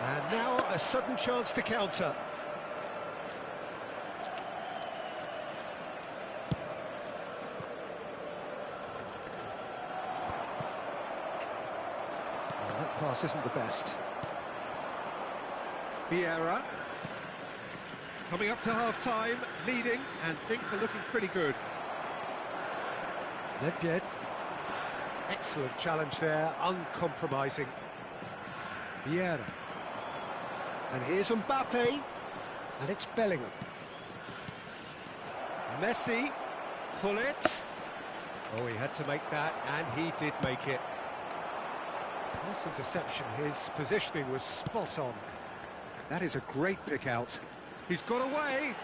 [SPEAKER 1] And now a sudden chance to counter. Well, that pass isn't the best. Vieira. Coming up to half-time, leading, and things are looking pretty good. Nedved. Excellent challenge there, uncompromising. Vieira. And here's Mbappe. And it's Bellingham. Messi. Pull it. Oh, he had to make that, and he did make it. Nice interception. His positioning was spot on. That is a great pick out. He's got away.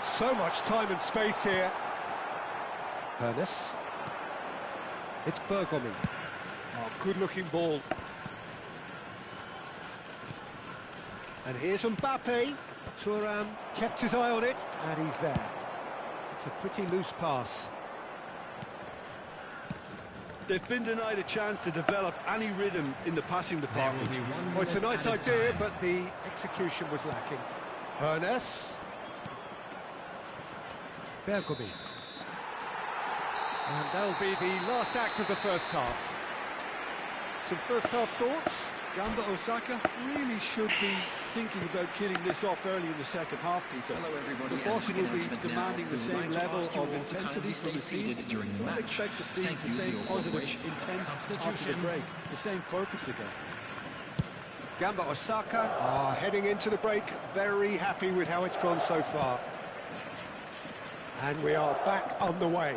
[SPEAKER 1] So much time and space here. Ernest. It's Bergomi. Oh, good-looking ball. And here's Mbappe. Thuram kept his eye on it, and he's there. It's a pretty loose pass.
[SPEAKER 2] They've been denied a chance to develop any rhythm in the passing department.
[SPEAKER 1] Well, it's a nice idea, but the execution was lacking. Ernest. Bergomi. And that'll be the last act of the first half. Some first half thoughts?
[SPEAKER 2] Gamba Osaka really should be thinking about killing this off early in the second half, Peter.
[SPEAKER 6] Hello, everybody.
[SPEAKER 2] The boss will be demanding the same level of intensity from his team. So I'd expect to see the same positive intent after the break, the same purpose again.
[SPEAKER 1] Gamba Osaka are heading into the break, very happy with how it's gone so far. And we are back on the way.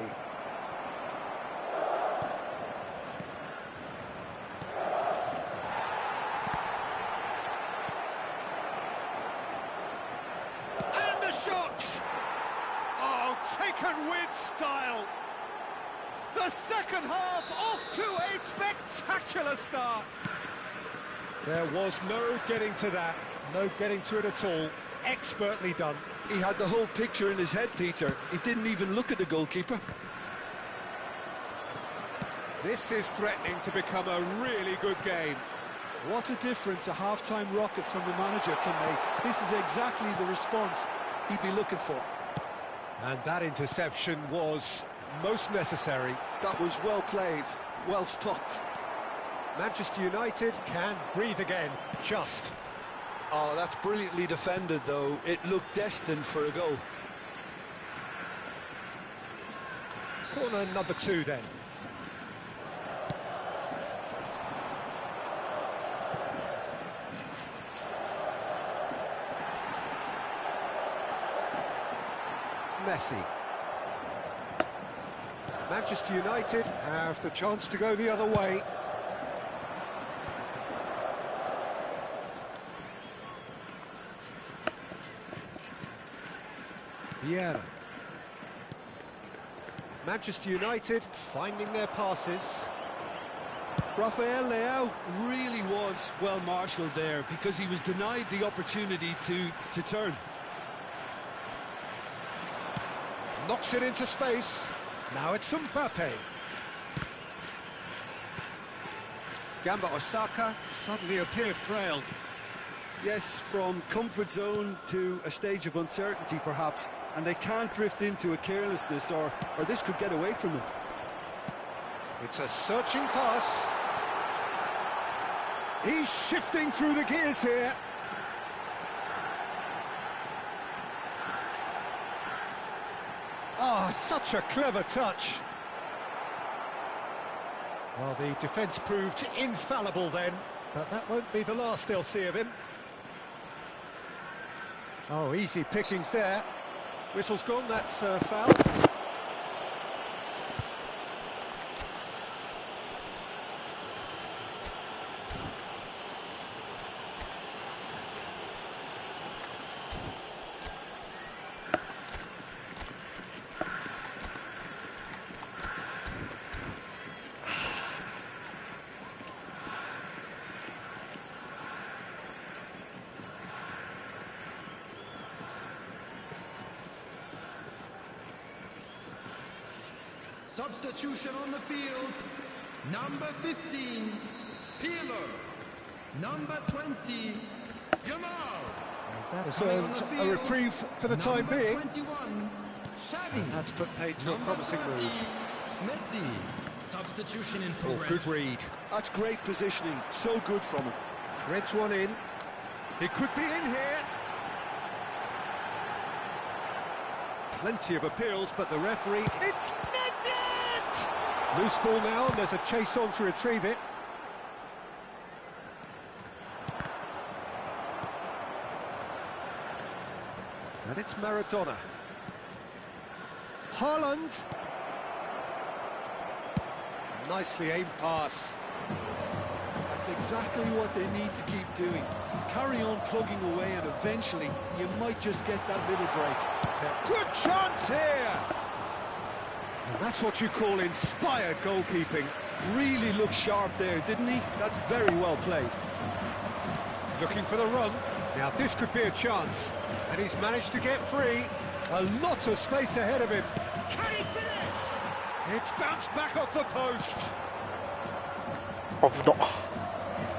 [SPEAKER 1] And the shot! Oh, taken with style. The second half off to a spectacular start. There was no getting to that, no getting to it at all. Expertly done.
[SPEAKER 2] He had the whole picture in his head, Peter. He didn't even look at the goalkeeper.
[SPEAKER 1] This is threatening to become a really good game.
[SPEAKER 2] What a difference a half-time rocket from the manager can make. This is exactly the response he'd be looking for.
[SPEAKER 1] And that interception was most necessary.
[SPEAKER 2] That was well played, well stopped.
[SPEAKER 1] Manchester United can breathe again, just.
[SPEAKER 2] Oh, that's brilliantly defended, though. It looked destined for a goal.
[SPEAKER 1] Corner number 2, then. Messi. Manchester United have the chance to go the other way. Vieira. Manchester United finding their passes.
[SPEAKER 2] Rafael Leao really was well marshalled there because he was denied the opportunity to turn.
[SPEAKER 1] Knocks it into space. Now it's Mbappe. Gamba Osaka suddenly appear frail.
[SPEAKER 2] Yes, from comfort zone to a stage of uncertainty perhaps, and they can't drift into a carelessness or this could get away from them.
[SPEAKER 1] It's a searching pass. He's shifting through the gears here. Ah, such a clever touch. Well, the defence proved infallible then, but that won't be the last they'll see of him. Oh, easy pickings there. Whistle's gone, that's foul.
[SPEAKER 4] Substitution on the field. Number 15, Peeler. Number 20, Yamal.
[SPEAKER 1] That has earned a reprieve for the time being.
[SPEAKER 4] 21, Xavi.
[SPEAKER 1] And that's put paid to a promising
[SPEAKER 4] 30,
[SPEAKER 1] move.
[SPEAKER 4] Messi. Substitution in
[SPEAKER 1] Oh,
[SPEAKER 4] progress.
[SPEAKER 1] good read.
[SPEAKER 2] That's great positioning, so good from him.
[SPEAKER 1] Threads one in. He could be in here. Plenty of appeals, but the referee... It's net! Loose ball now, and there's a chase on to retrieve it. And it's Maradona. Haaland. Nicely aimed pass.
[SPEAKER 2] That's exactly what they need to keep doing. Carry on plugging away, and eventually you might just get that little break.
[SPEAKER 1] Good chance here! And that's what you call inspired goalkeeping.
[SPEAKER 2] Really looked sharp there, didn't he? That's very well played.
[SPEAKER 1] Looking for the run. Now this could be a chance. And he's managed to get free. A lot of space ahead of him. Can he finish? It's bounced back off the post.
[SPEAKER 3] Oh, no.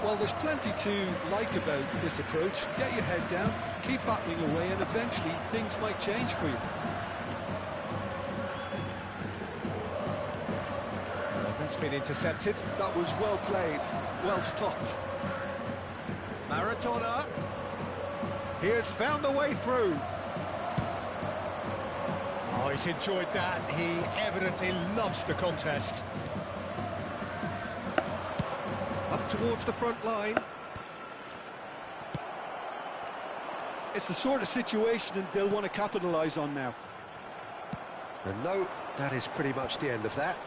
[SPEAKER 2] Well, there's plenty to like about this approach. Get your head down, keep battling away, and eventually things might change for you.
[SPEAKER 1] That's been intercepted.
[SPEAKER 2] That was well played, well stopped.
[SPEAKER 1] Maradona. He has found the way through. Oh, he's enjoyed that. He evidently loves the contest. Up towards the front line.
[SPEAKER 2] It's the sort of situation that they'll want to capitalise on now.
[SPEAKER 1] And no, that is pretty much the end of that.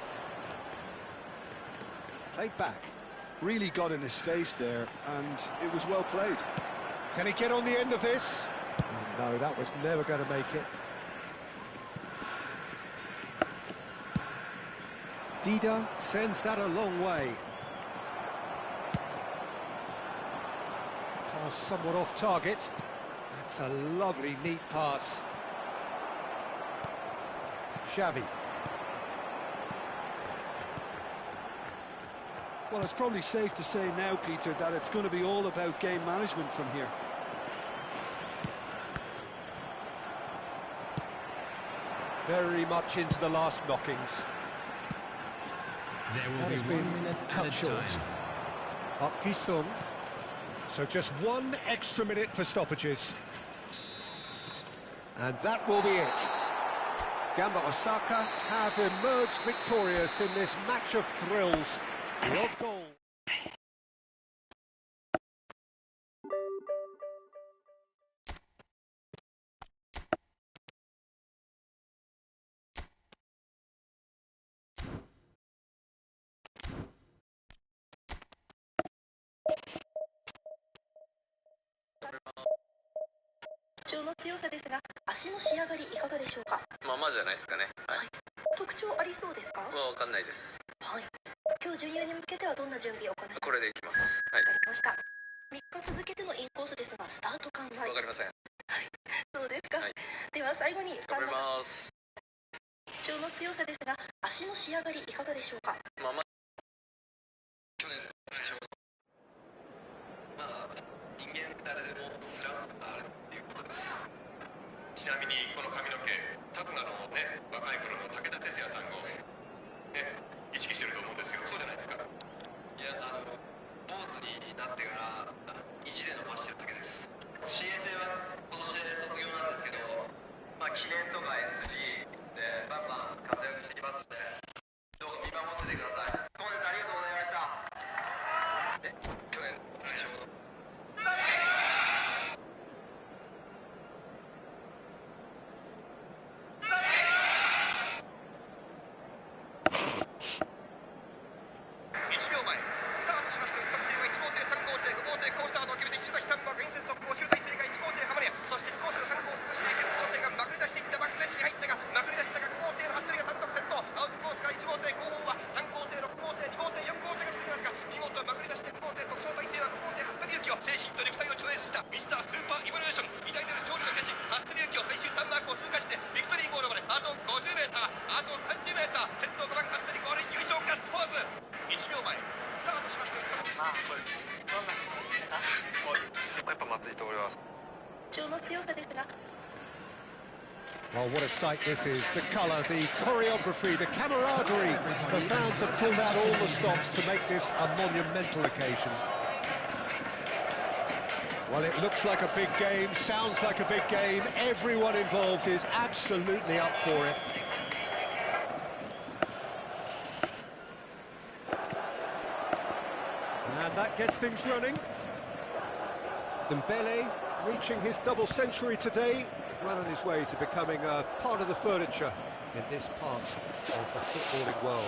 [SPEAKER 1] Played back.
[SPEAKER 2] Really got in his face there, and it was well played.
[SPEAKER 1] Can he get on the end of this? Oh, no, that was never going to make it. Dida sends that a long way. Pass somewhat off target. That's a lovely, neat pass. Xavi.
[SPEAKER 2] Well, it's probably safe to say now, Peter, that it's going to be all about game management from here.
[SPEAKER 1] Very much into the last knockings.
[SPEAKER 4] There will be 1 minute
[SPEAKER 1] cut short. Up Ki-sung. So just one extra minute for stoppages. And that will be it. Gamba Osaka have emerged victorious in this match of thrills. Love goal.
[SPEAKER 6] 特徴の強さですが、足の仕上がりいかがでしょうか。
[SPEAKER 7] まあまあじゃないですかね。はい。
[SPEAKER 6] 特徴ありそうですか。
[SPEAKER 7] わかんないです。
[SPEAKER 6] はい。今日準優に向けてはどんな準備を行いますか。
[SPEAKER 7] これでいきます。はい。
[SPEAKER 6] わかりました。3日続けてのインコースですが、スタート感は。
[SPEAKER 7] わかりません。
[SPEAKER 6] はい。そうですか。
[SPEAKER 7] はい。
[SPEAKER 6] では最後に。
[SPEAKER 7] 頑張ります。
[SPEAKER 6] 特徴の強さですが、足の仕上がりいかがでしょうか。
[SPEAKER 7] まあまあ。去年の不調。まあ人間誰でもスランプがあるっていうことです。ちなみにこの髪の毛、タクナのね、若い頃の武田鉄矢さんをね、意識してると思うんですけど、そうじゃないですか。いや、坊主になってから意地で伸ばしてるだけです。CA 生は今年で卒業なんですけど、まあ記念とか SG でバンバン活躍していきますので、どうか見守っててください。本日ありがとうございました。去年不調の
[SPEAKER 1] Well, what a sight this is. The colour, the choreography, the camaraderie. The fans have pulled out all the stops to make this a monumental occasion. Well, it looks like a big game, sounds like a big game. Everyone involved is absolutely up for it. And that gets things running. Dembele reaching his double century today, well on his way to becoming a part of the furniture in this part of the footballing world.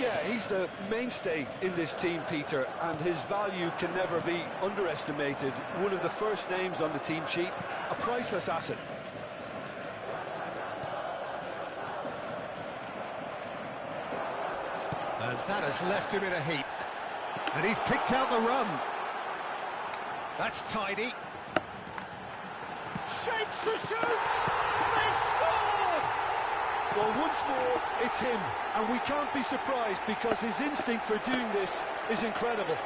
[SPEAKER 2] Yeah, he's the mainstay in this team, Peter, and his value can never be underestimated. One of the first names on the team sheet, a priceless asset.
[SPEAKER 1] And that has left him in a heap. And he's picked out the run. That's tidy. Shapes to shoot! They've scored!
[SPEAKER 2] Well, once more, it's him, and we can't be surprised because his instinct for doing this is incredible.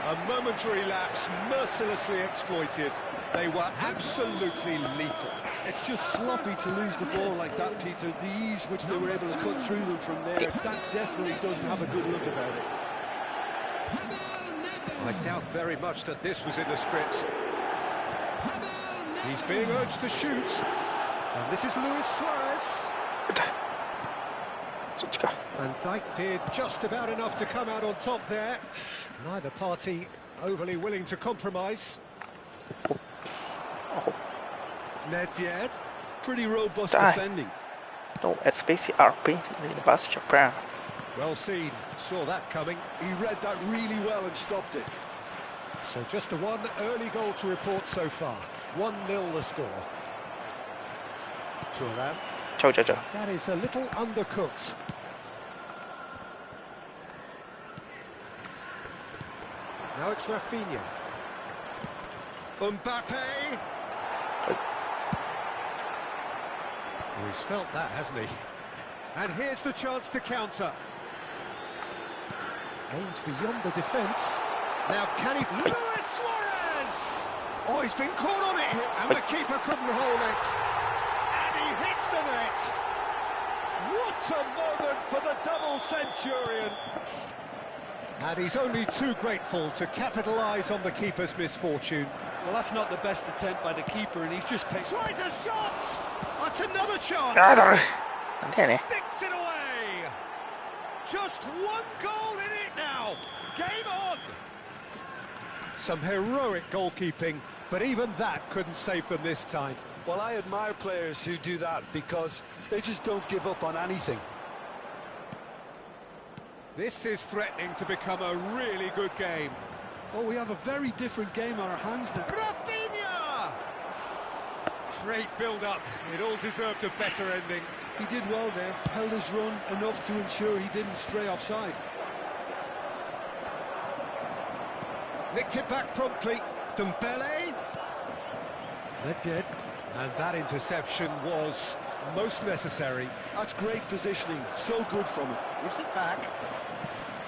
[SPEAKER 1] A momentary lapse, mercilessly exploited. They were absolutely lethal.
[SPEAKER 2] It's just sloppy to lose the ball like that, Peter. The ease which they were able to cut through them from there, that definitely doesn't have a good look about it.
[SPEAKER 1] I doubt very much that this was in the script. He's being urged to shoot. And this is Luis Suarez. And Dijk did just about enough to come out on top there. Neither party overly willing to compromise. Nedved.
[SPEAKER 2] Pretty robust defending.
[SPEAKER 3] No, especially RP in the bus Japan.
[SPEAKER 1] Well seen, saw that coming.
[SPEAKER 2] He read that really well and stopped it.
[SPEAKER 1] So just the one early goal to report so far. 1-0 the score. Thuram.
[SPEAKER 3] Joe.
[SPEAKER 1] That is a little undercooked. Now it's Rafinha. Mbappe. Oh, he's felt that, hasn't he? And here's the chance to counter. Aims beyond the defence. Now can he... Luis Suarez! Oh, he's been caught on it, and the keeper couldn't hold it. And he hits the net. What a moment for the double centurion. And he's only too grateful to capitalise on the keeper's misfortune.
[SPEAKER 5] Well, that's not the best attempt by the keeper, and he's just picked...
[SPEAKER 1] Tries a shot! That's another chance! Sticks it away! Just one goal in it now! Game on! Some heroic goalkeeping, but even that couldn't save them this time.
[SPEAKER 2] Well, I admire players who do that because they just don't give up on anything.
[SPEAKER 1] This is threatening to become a really good game.
[SPEAKER 2] Well, we have a very different game on our hands now.
[SPEAKER 1] Rafinha! Great build-up. It all deserved a better ending.
[SPEAKER 2] He did well there, held his run enough to ensure he didn't stray offside.
[SPEAKER 1] Nicked it back promptly. Dembele. Nedved. And that interception was most necessary.
[SPEAKER 2] That's great positioning, so good from him.
[SPEAKER 1] Gives it back.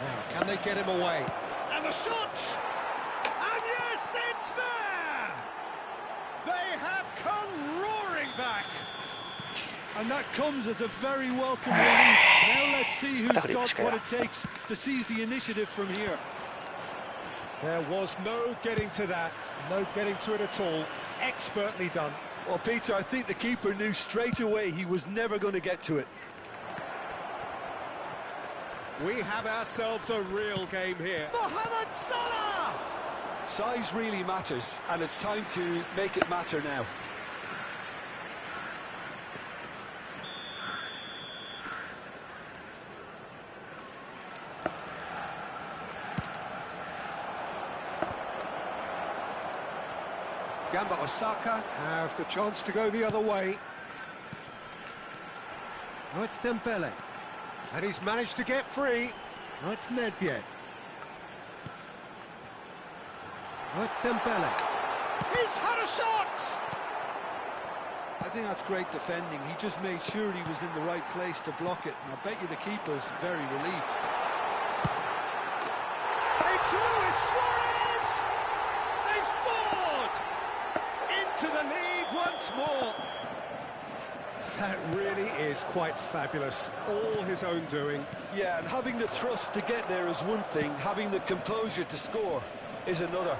[SPEAKER 1] Now, can they get him away? And the shot! And yes, it's there! They have come roaring back.
[SPEAKER 2] And that comes as a very welcome relief. Now let's see who's got what it takes to seize the initiative from here.
[SPEAKER 1] There was no getting to that, no getting to it at all. Expertly done.
[SPEAKER 2] Well, Peter, I think the keeper knew straight away he was never going to get to it.
[SPEAKER 1] We have ourselves a real game here. Mohamed Salah!
[SPEAKER 2] Size really matters, and it's time to make it matter now.
[SPEAKER 1] Gamba Osaka have the chance to go the other way. Oh, it's Dembele. And he's managed to get free. Oh, it's Nedved. Oh, it's Dembele. He's had a shot!
[SPEAKER 2] I think that's great defending. He just made sure he was in the right place to block it. And I bet you the keeper's very relieved.
[SPEAKER 1] It's Luis Suarez! They've scored! Into the lead once more. That really is quite fabulous. All his own doing.
[SPEAKER 2] Yeah, and having the thrust to get there is one thing. Having the composure to score is another.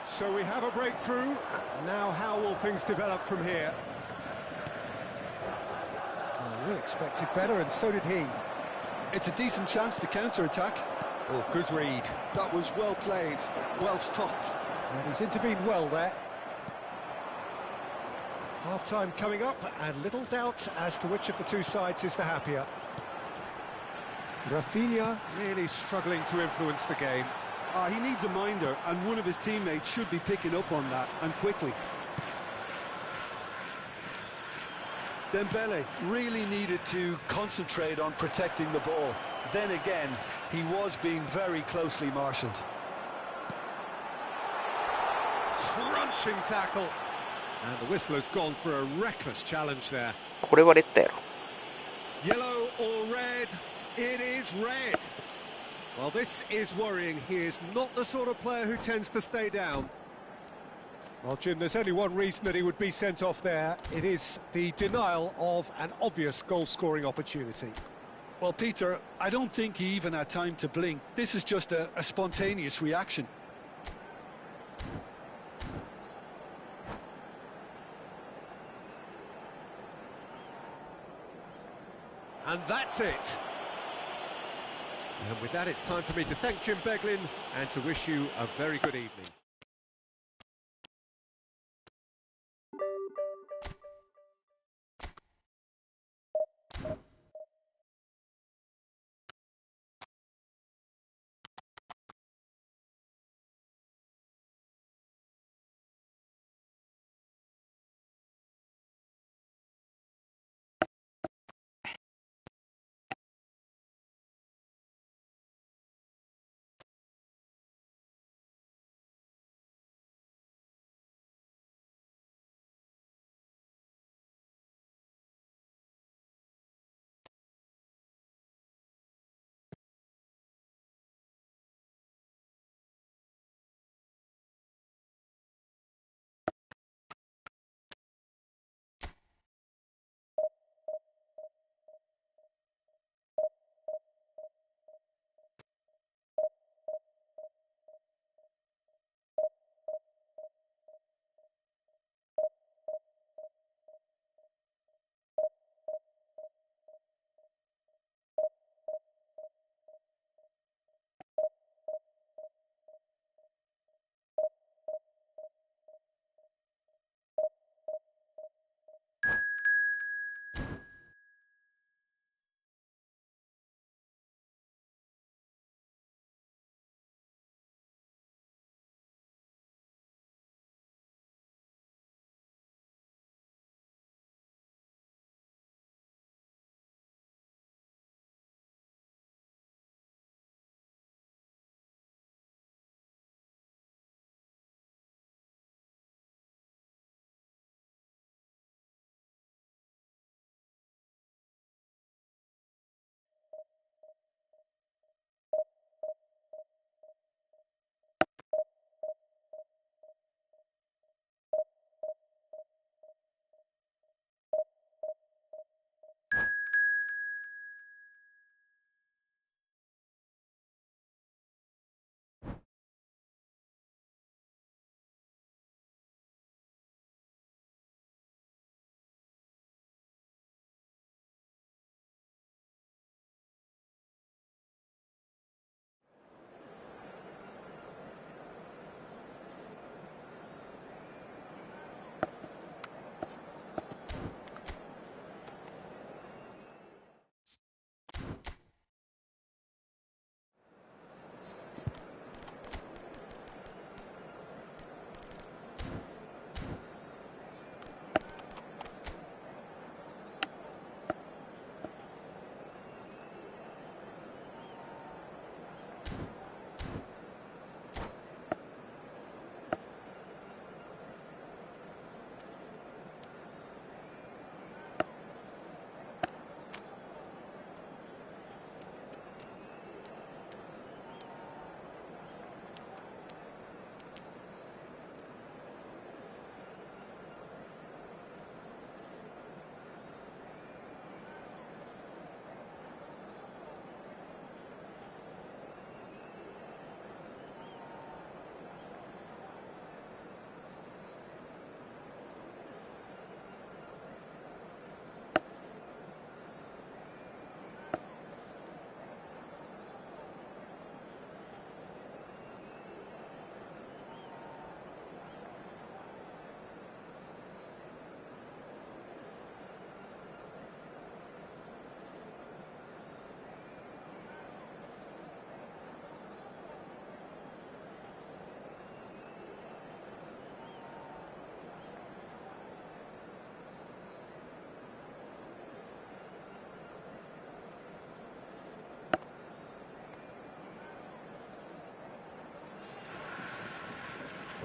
[SPEAKER 1] So we have a breakthrough. Now how will things develop from here? Oh, we expected better, and so did he.
[SPEAKER 2] It's a decent chance to counter-attack.
[SPEAKER 1] Oh, good read.
[SPEAKER 2] That was well played, well stopped.
[SPEAKER 1] And he's intervened well there. Half-time coming up, and little doubt as to which of the two sides is the happier. Rafinha really struggling to influence the game.
[SPEAKER 2] He needs a minder, and one of his teammates should be picking up on that, and quickly. Dembele really needed to concentrate on protecting the ball. Then again, he was being very closely marshalled.
[SPEAKER 1] Crunching tackle. And the whistler's gone for a reckless challenge there.
[SPEAKER 3] これはレッドやろ。
[SPEAKER 1] Yellow or red? It is red. Well, this is worrying. He is not the sort of player who tends to stay down. Well, Jim, there's only one reason that he would be sent off there. It is the denial of an obvious goal-scoring opportunity.
[SPEAKER 2] Well, Peter, I don't think he even had time to blink. This is just a spontaneous reaction.
[SPEAKER 1] And that's it. And with that, it's time for me to thank Jim Beglin and to wish you a very good evening.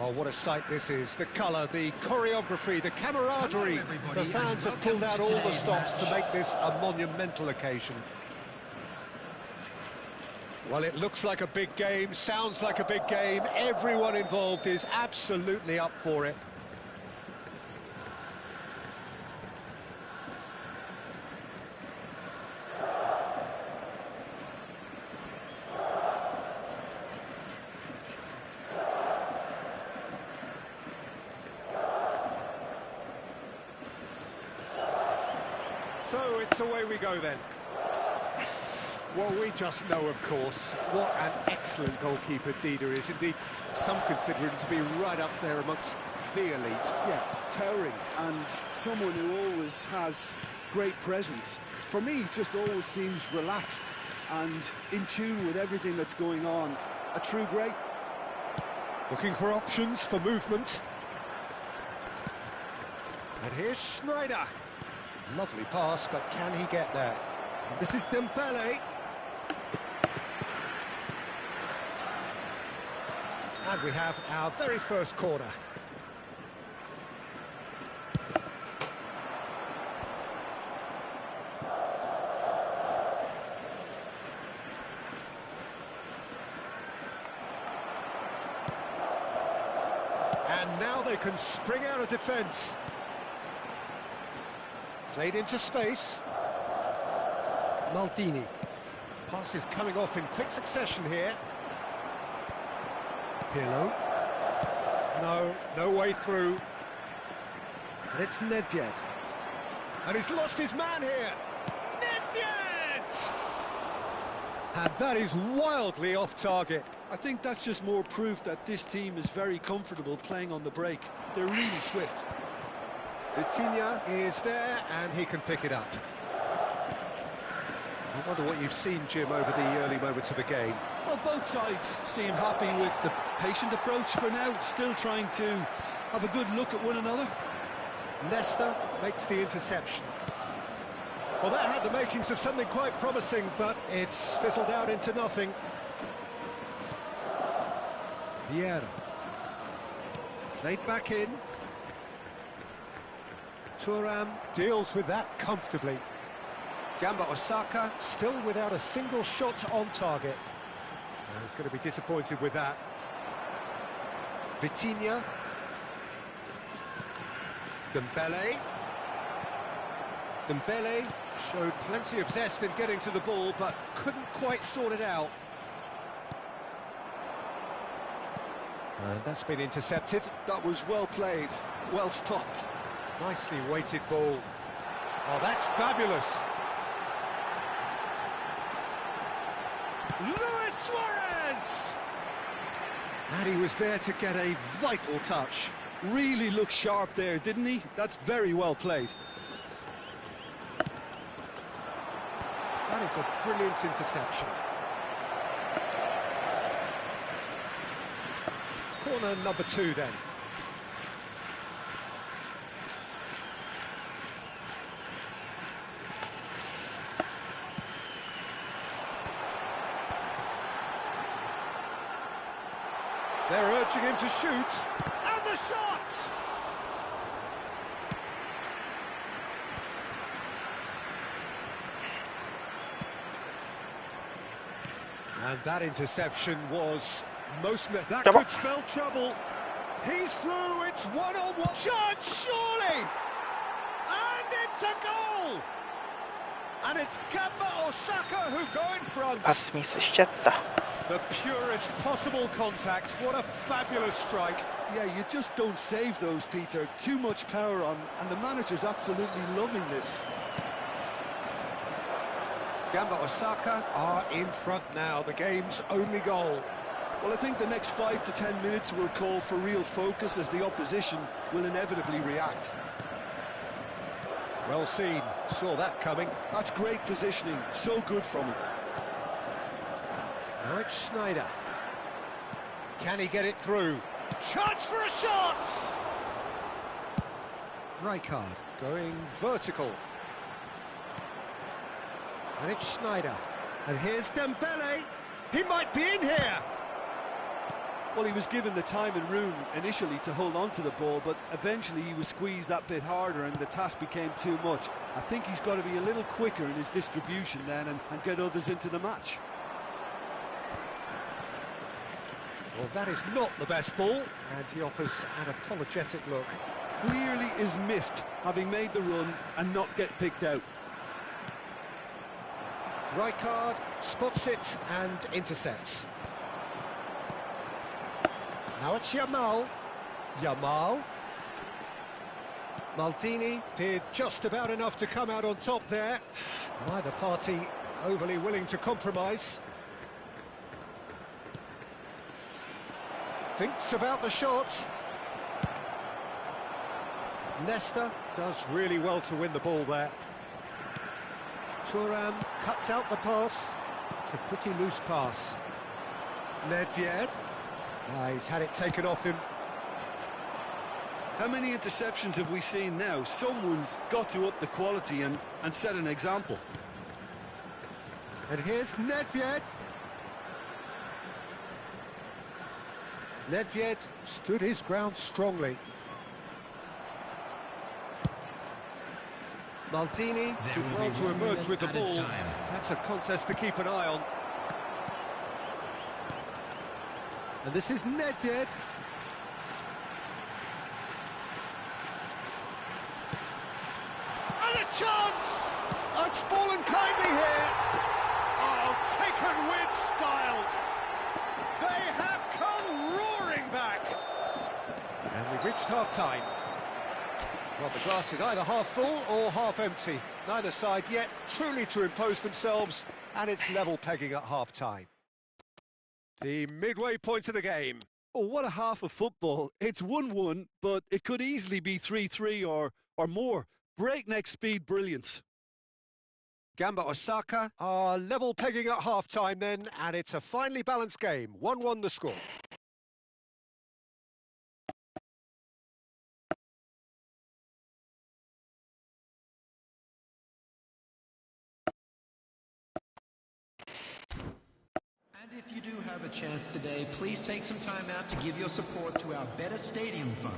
[SPEAKER 1] Oh, what a sight this is. The colour, the choreography, the camaraderie. The fans have pulled out all the stops to make this a monumental occasion. Well, it looks like a big game, sounds like a big game. Everyone involved is absolutely up for it. So it's away we go then. Well, we just know, of course, what an excellent goalkeeper Dida is. Indeed, some consider him to be right up there amongst the elite.
[SPEAKER 2] Yeah, towering, and someone who always has great presence. For me, he just always seems relaxed and in tune with everything that's going on. A true great.
[SPEAKER 1] Looking for options for movement. And here's Schneider. Lovely pass, but can he get there? This is Dembele. And we have our very first corner. And now they can spring out of defence. Played into space. Maldini. Pass is coming off in quick succession here. Pirlo. No way through. And it's Nedved. And he's lost his man here. Nedved! And that is wildly off target.
[SPEAKER 2] I think that's just more proof that this team is very comfortable playing on the break. They're really swift.
[SPEAKER 1] Vitinha is there, and he can pick it up. I wonder what you've seen, Jim, over the early moments of the game.
[SPEAKER 2] Well, both sides seem happy with the patient approach for now, still trying to have a good look at one another.
[SPEAKER 1] Nesta makes the interception. Well, that had the makings of something quite promising, but it's fizzled out into nothing. Vieira. Played back in. Thuram deals with that comfortably. Gamba Osaka still without a single shot on target. And he's going to be disappointed with that. Vitinha. Dembele. Dembele showed plenty of zest in getting to the ball, but couldn't quite sort it out. And that's been intercepted.
[SPEAKER 2] That was well played, well stopped.
[SPEAKER 1] Nicely weighted ball. Oh, that's fabulous. Luis Suarez! And he was there to get a vital touch.
[SPEAKER 2] Really looked sharp there, didn't he? That's very well played.
[SPEAKER 1] That is a brilliant interception. Corner number 2 then. They're urging him to shoot, and the shot! And that interception was that could spell trouble. He's through, it's one-on-one. Shot, surely! And it's a goal! And it's Gamba Osaka who go in front.
[SPEAKER 3] パスミスしちゃった。
[SPEAKER 1] The purest possible contact. What a fabulous strike.
[SPEAKER 2] Yeah, you just don't save those, Peter. Too much power on, and the manager's absolutely loving this.
[SPEAKER 1] Gamba Osaka are in front now, the game's only goal.
[SPEAKER 2] Well, I think the next 5 to 10 minutes will call for real focus as the opposition will inevitably react.
[SPEAKER 1] Well seen, saw that coming.
[SPEAKER 2] That's great positioning, so good from him.
[SPEAKER 1] Now it's Schneider. Can he get it through? Chance for a shot! Rijkaard going vertical. And it's Schneider. And here's Dembele. He might be in here.
[SPEAKER 2] Well, he was given the time and room initially to hold on to the ball, but eventually he was squeezed that bit harder and the task became too much. I think he's got to be a little quicker in his distribution then and get others into the match.
[SPEAKER 1] Well, that is not the best ball, and he offers an apologetic look.
[SPEAKER 2] Clearly is miffed, having made the run and not get picked out.
[SPEAKER 1] Rijkaard spots it and intercepts. Now it's Yamal. Maldini did just about enough to come out on top there. Neither party overly willing to compromise. Thinks about the shot. Nesta does really well to win the ball there. Thuram cuts out the pass. It's a pretty loose pass. Nedved. He's had it taken off him.
[SPEAKER 2] How many interceptions have we seen now? Someone's got to up the quality and set an example.
[SPEAKER 1] And here's Nedved. Nedved stood his ground strongly. Maldini did well to emerge with the ball. That's a contest to keep an eye on. And this is Nedved. And a chance! It's fallen kindly here. Oh, taken with style. They have come roaring back. And we've reached half-time. Well, the glass is either half full or half empty. Neither side yet truly to impose themselves, and it's level pegging at half-time. The midway point of the game.
[SPEAKER 2] Oh, what a half of football. It's 1-1, but it could easily be 3-3 or more. Breakneck speed brilliance.
[SPEAKER 1] Gamba Osaka are level pegging at half-time then, and it's a finely balanced game. 1-1 the score.
[SPEAKER 4] And if you do have a chance today, please take some time out to give your support to our Better Stadium Fund.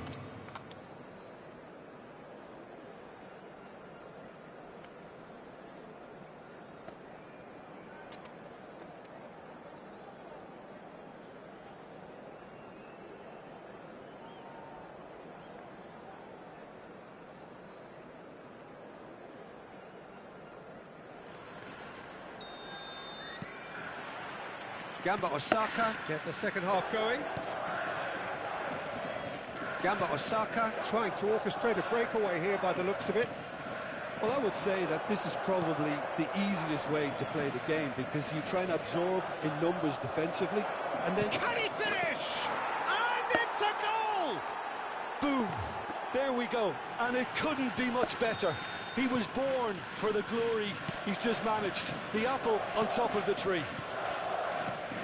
[SPEAKER 1] Gamba Osaka get the second half going. Gamba Osaka trying to orchestrate a breakaway here by the looks of it.
[SPEAKER 2] Well, I would say that this is probably the easiest way to play the game because you try and absorb in numbers defensively and then...
[SPEAKER 1] Can he finish? And it's a goal!
[SPEAKER 2] Boom! There we go. And it couldn't be much better. He was born for the glory he's just managed. The apple on top of the tree.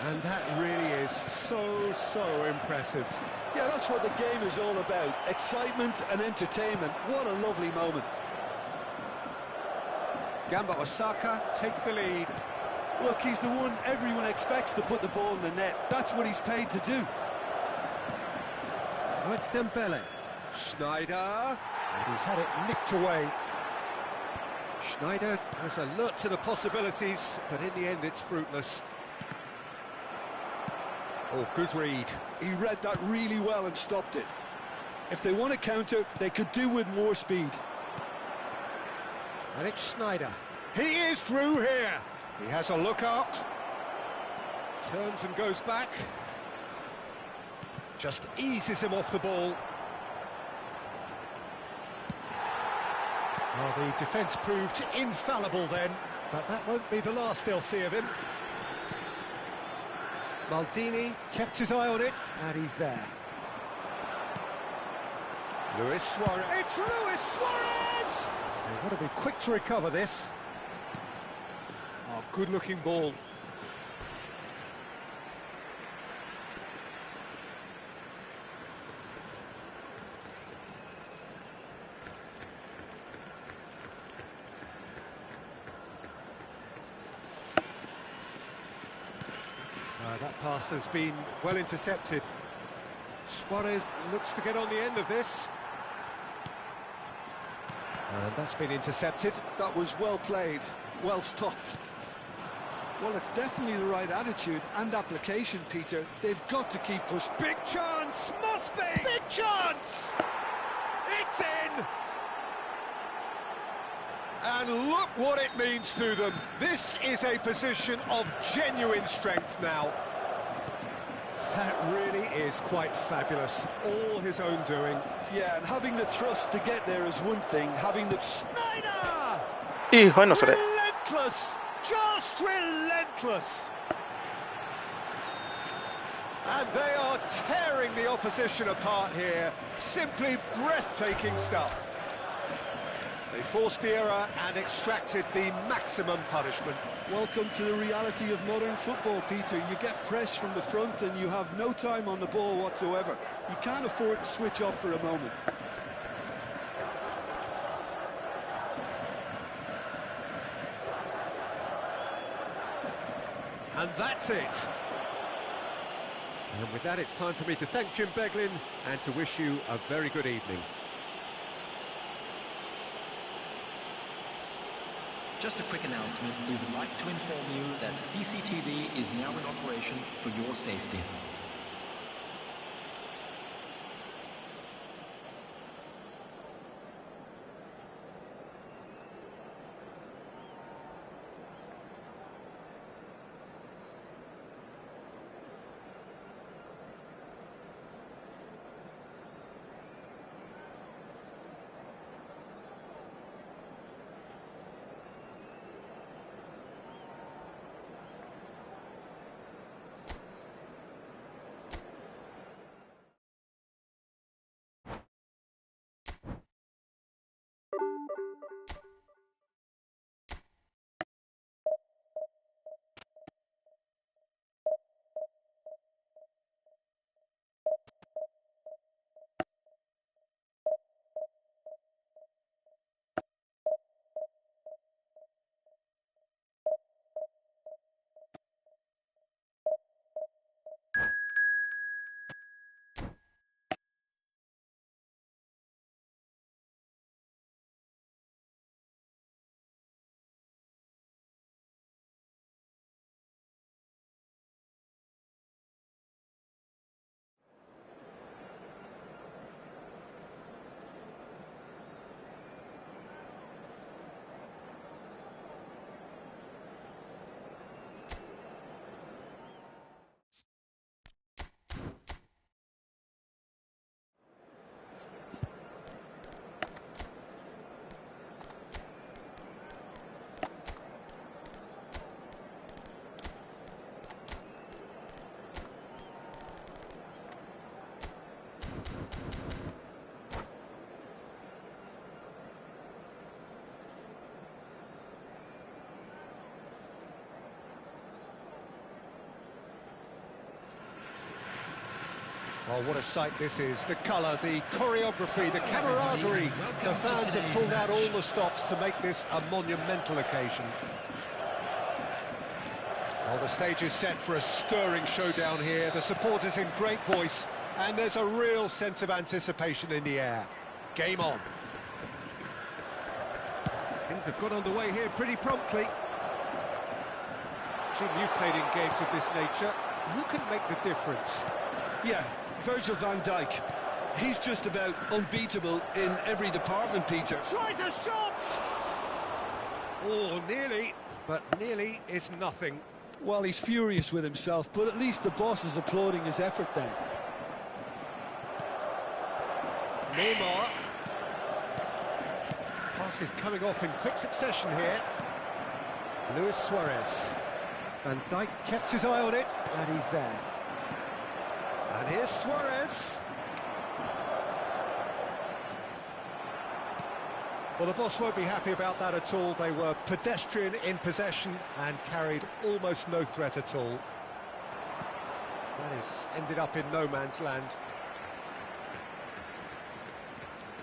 [SPEAKER 1] And that really is so impressive.
[SPEAKER 2] Yeah, that's what the game is all about. Excitement and entertainment. What a lovely moment.
[SPEAKER 1] Gamba Osaka take the lead.
[SPEAKER 2] Look, he's the one everyone expects to put the ball in the net. That's what he's paid to do.
[SPEAKER 1] Oh, it's Dembele. Schneider. And he's had it nicked away. Schneider has alert to the possibilities, but in the end it's fruitless. Oh, good read.
[SPEAKER 2] He read that really well and stopped it. If they want to counter, they could do with more speed.
[SPEAKER 1] And it's Schneider. He is through here. He has a look up. Turns and goes back. Just eases him off the ball. Well, the defence proved infallible then, but that won't be the last they'll see of him. Maldini kept his eye on it, and he's there. Luis Suarez. It's Luis Suarez! They've got to be quick to recover this. Oh, good-looking ball. That pass has been well intercepted. Suarez looks to get on the end of this. And that's been intercepted.
[SPEAKER 2] That was well played, well stopped. Well, it's definitely the right attitude and application, Peter. They've got to keep pushing.
[SPEAKER 1] Big chance! Must be! Big chance! It's in! And look what it means to them. This is a position of genuine strength now. That really is quite fabulous. All his own doing.
[SPEAKER 2] Yeah, and having the thrust to get there is one thing. Having the...
[SPEAKER 1] Schneider!
[SPEAKER 3] いい、入んのそれ。
[SPEAKER 1] Relentless! Just relentless! And they are tearing the opposition apart here. Simply breathtaking stuff. They forced the error and extracted the maximum punishment.
[SPEAKER 2] Welcome to the reality of modern football, Peter. You get pressed from the front and you have no time on the ball whatsoever. You can't afford to switch off for a moment.
[SPEAKER 1] And that's it. And with that, it's time for me to thank Jim Beglin and to wish you a very good evening.
[SPEAKER 4] Just a quick announcement. We would like to inform you that CCTV is now in operation for your safety.
[SPEAKER 1] Oh, what a sight this is. The colour, the choreography, the camaraderie. The fans have pulled out all the stops to make this a monumental occasion. Well, the stage is set for a stirring showdown here. The supporters in great voice, and there's a real sense of anticipation in the air. Game on. Things have got underway here pretty promptly. Jim, you've played in games of this nature. Who can make the difference?
[SPEAKER 2] Yeah, Virgil van Dijk. He's just about unbeatable in every department, Peter.
[SPEAKER 1] Tries a shot! Oh, nearly, but nearly is nothing.
[SPEAKER 2] Well, he's furious with himself, but at least the boss is applauding his effort then.
[SPEAKER 1] Neymar. Pass is coming off in quick succession here. Luis Suarez. Van Dijk kept his eye on it, and he's there. And here's Suarez. Well, the boss won't be happy about that at all. They were pedestrian in possession and carried almost no threat at all. That has ended up in no man's land.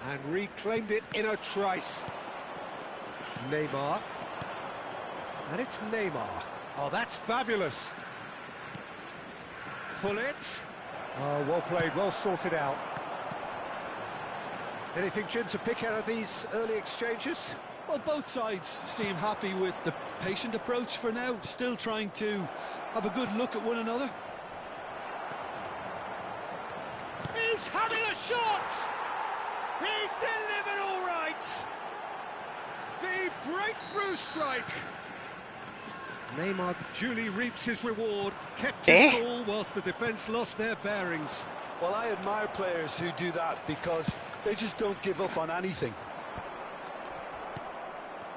[SPEAKER 1] And reclaimed it in a trice. Neymar. And it's Neymar. Oh, that's fabulous. Pull it. Oh, well played, well sorted out. Anything, Jim, to pick out of these early exchanges?
[SPEAKER 2] Well, both sides seem happy with the patient approach for now, still trying to have a good look at one another.
[SPEAKER 1] He's having a shot! He's delivered all right! The breakthrough strike! Neymar duly reaps his reward, kept his cool whilst the defence lost their bearings.
[SPEAKER 2] Well, I admire players who do that because they just don't give up on anything.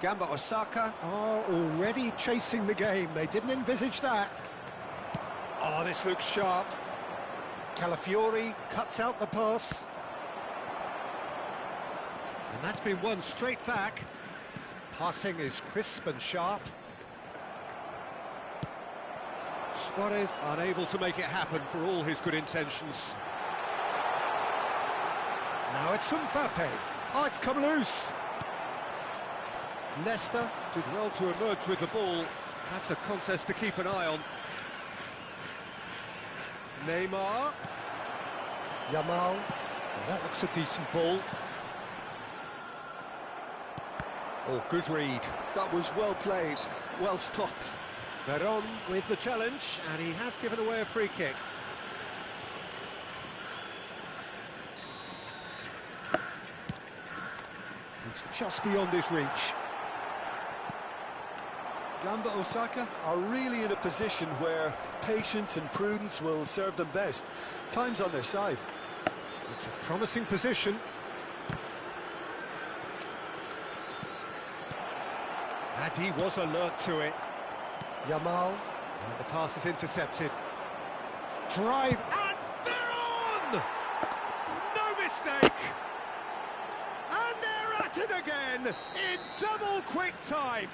[SPEAKER 1] Gamba Osaka are already chasing the game. They didn't envisage that. Oh, this looks sharp. Calafiori cuts out the pass. And that's been won straight back. Passing is crisp and sharp. Suarez unable to make it happen for all his good intentions. Now it's Mbappe. Oh, it's come loose. Leicester did well to emerge with the ball. That's a contest to keep an eye on. Neymar. Yamal. Well, that looks a decent ball. Oh, good read.
[SPEAKER 2] That was well played, well stopped.
[SPEAKER 1] Veron with the challenge, and he has given away a free kick. It's just beyond his reach.
[SPEAKER 2] Gamba Osaka are really in a position where patience and prudence will serve them best. Time's on their side.
[SPEAKER 1] It's a promising position. And he was alert to it. Yamal, and the pass is intercepted. Drive, and they're on! No mistake! And they're at it again in double quick time.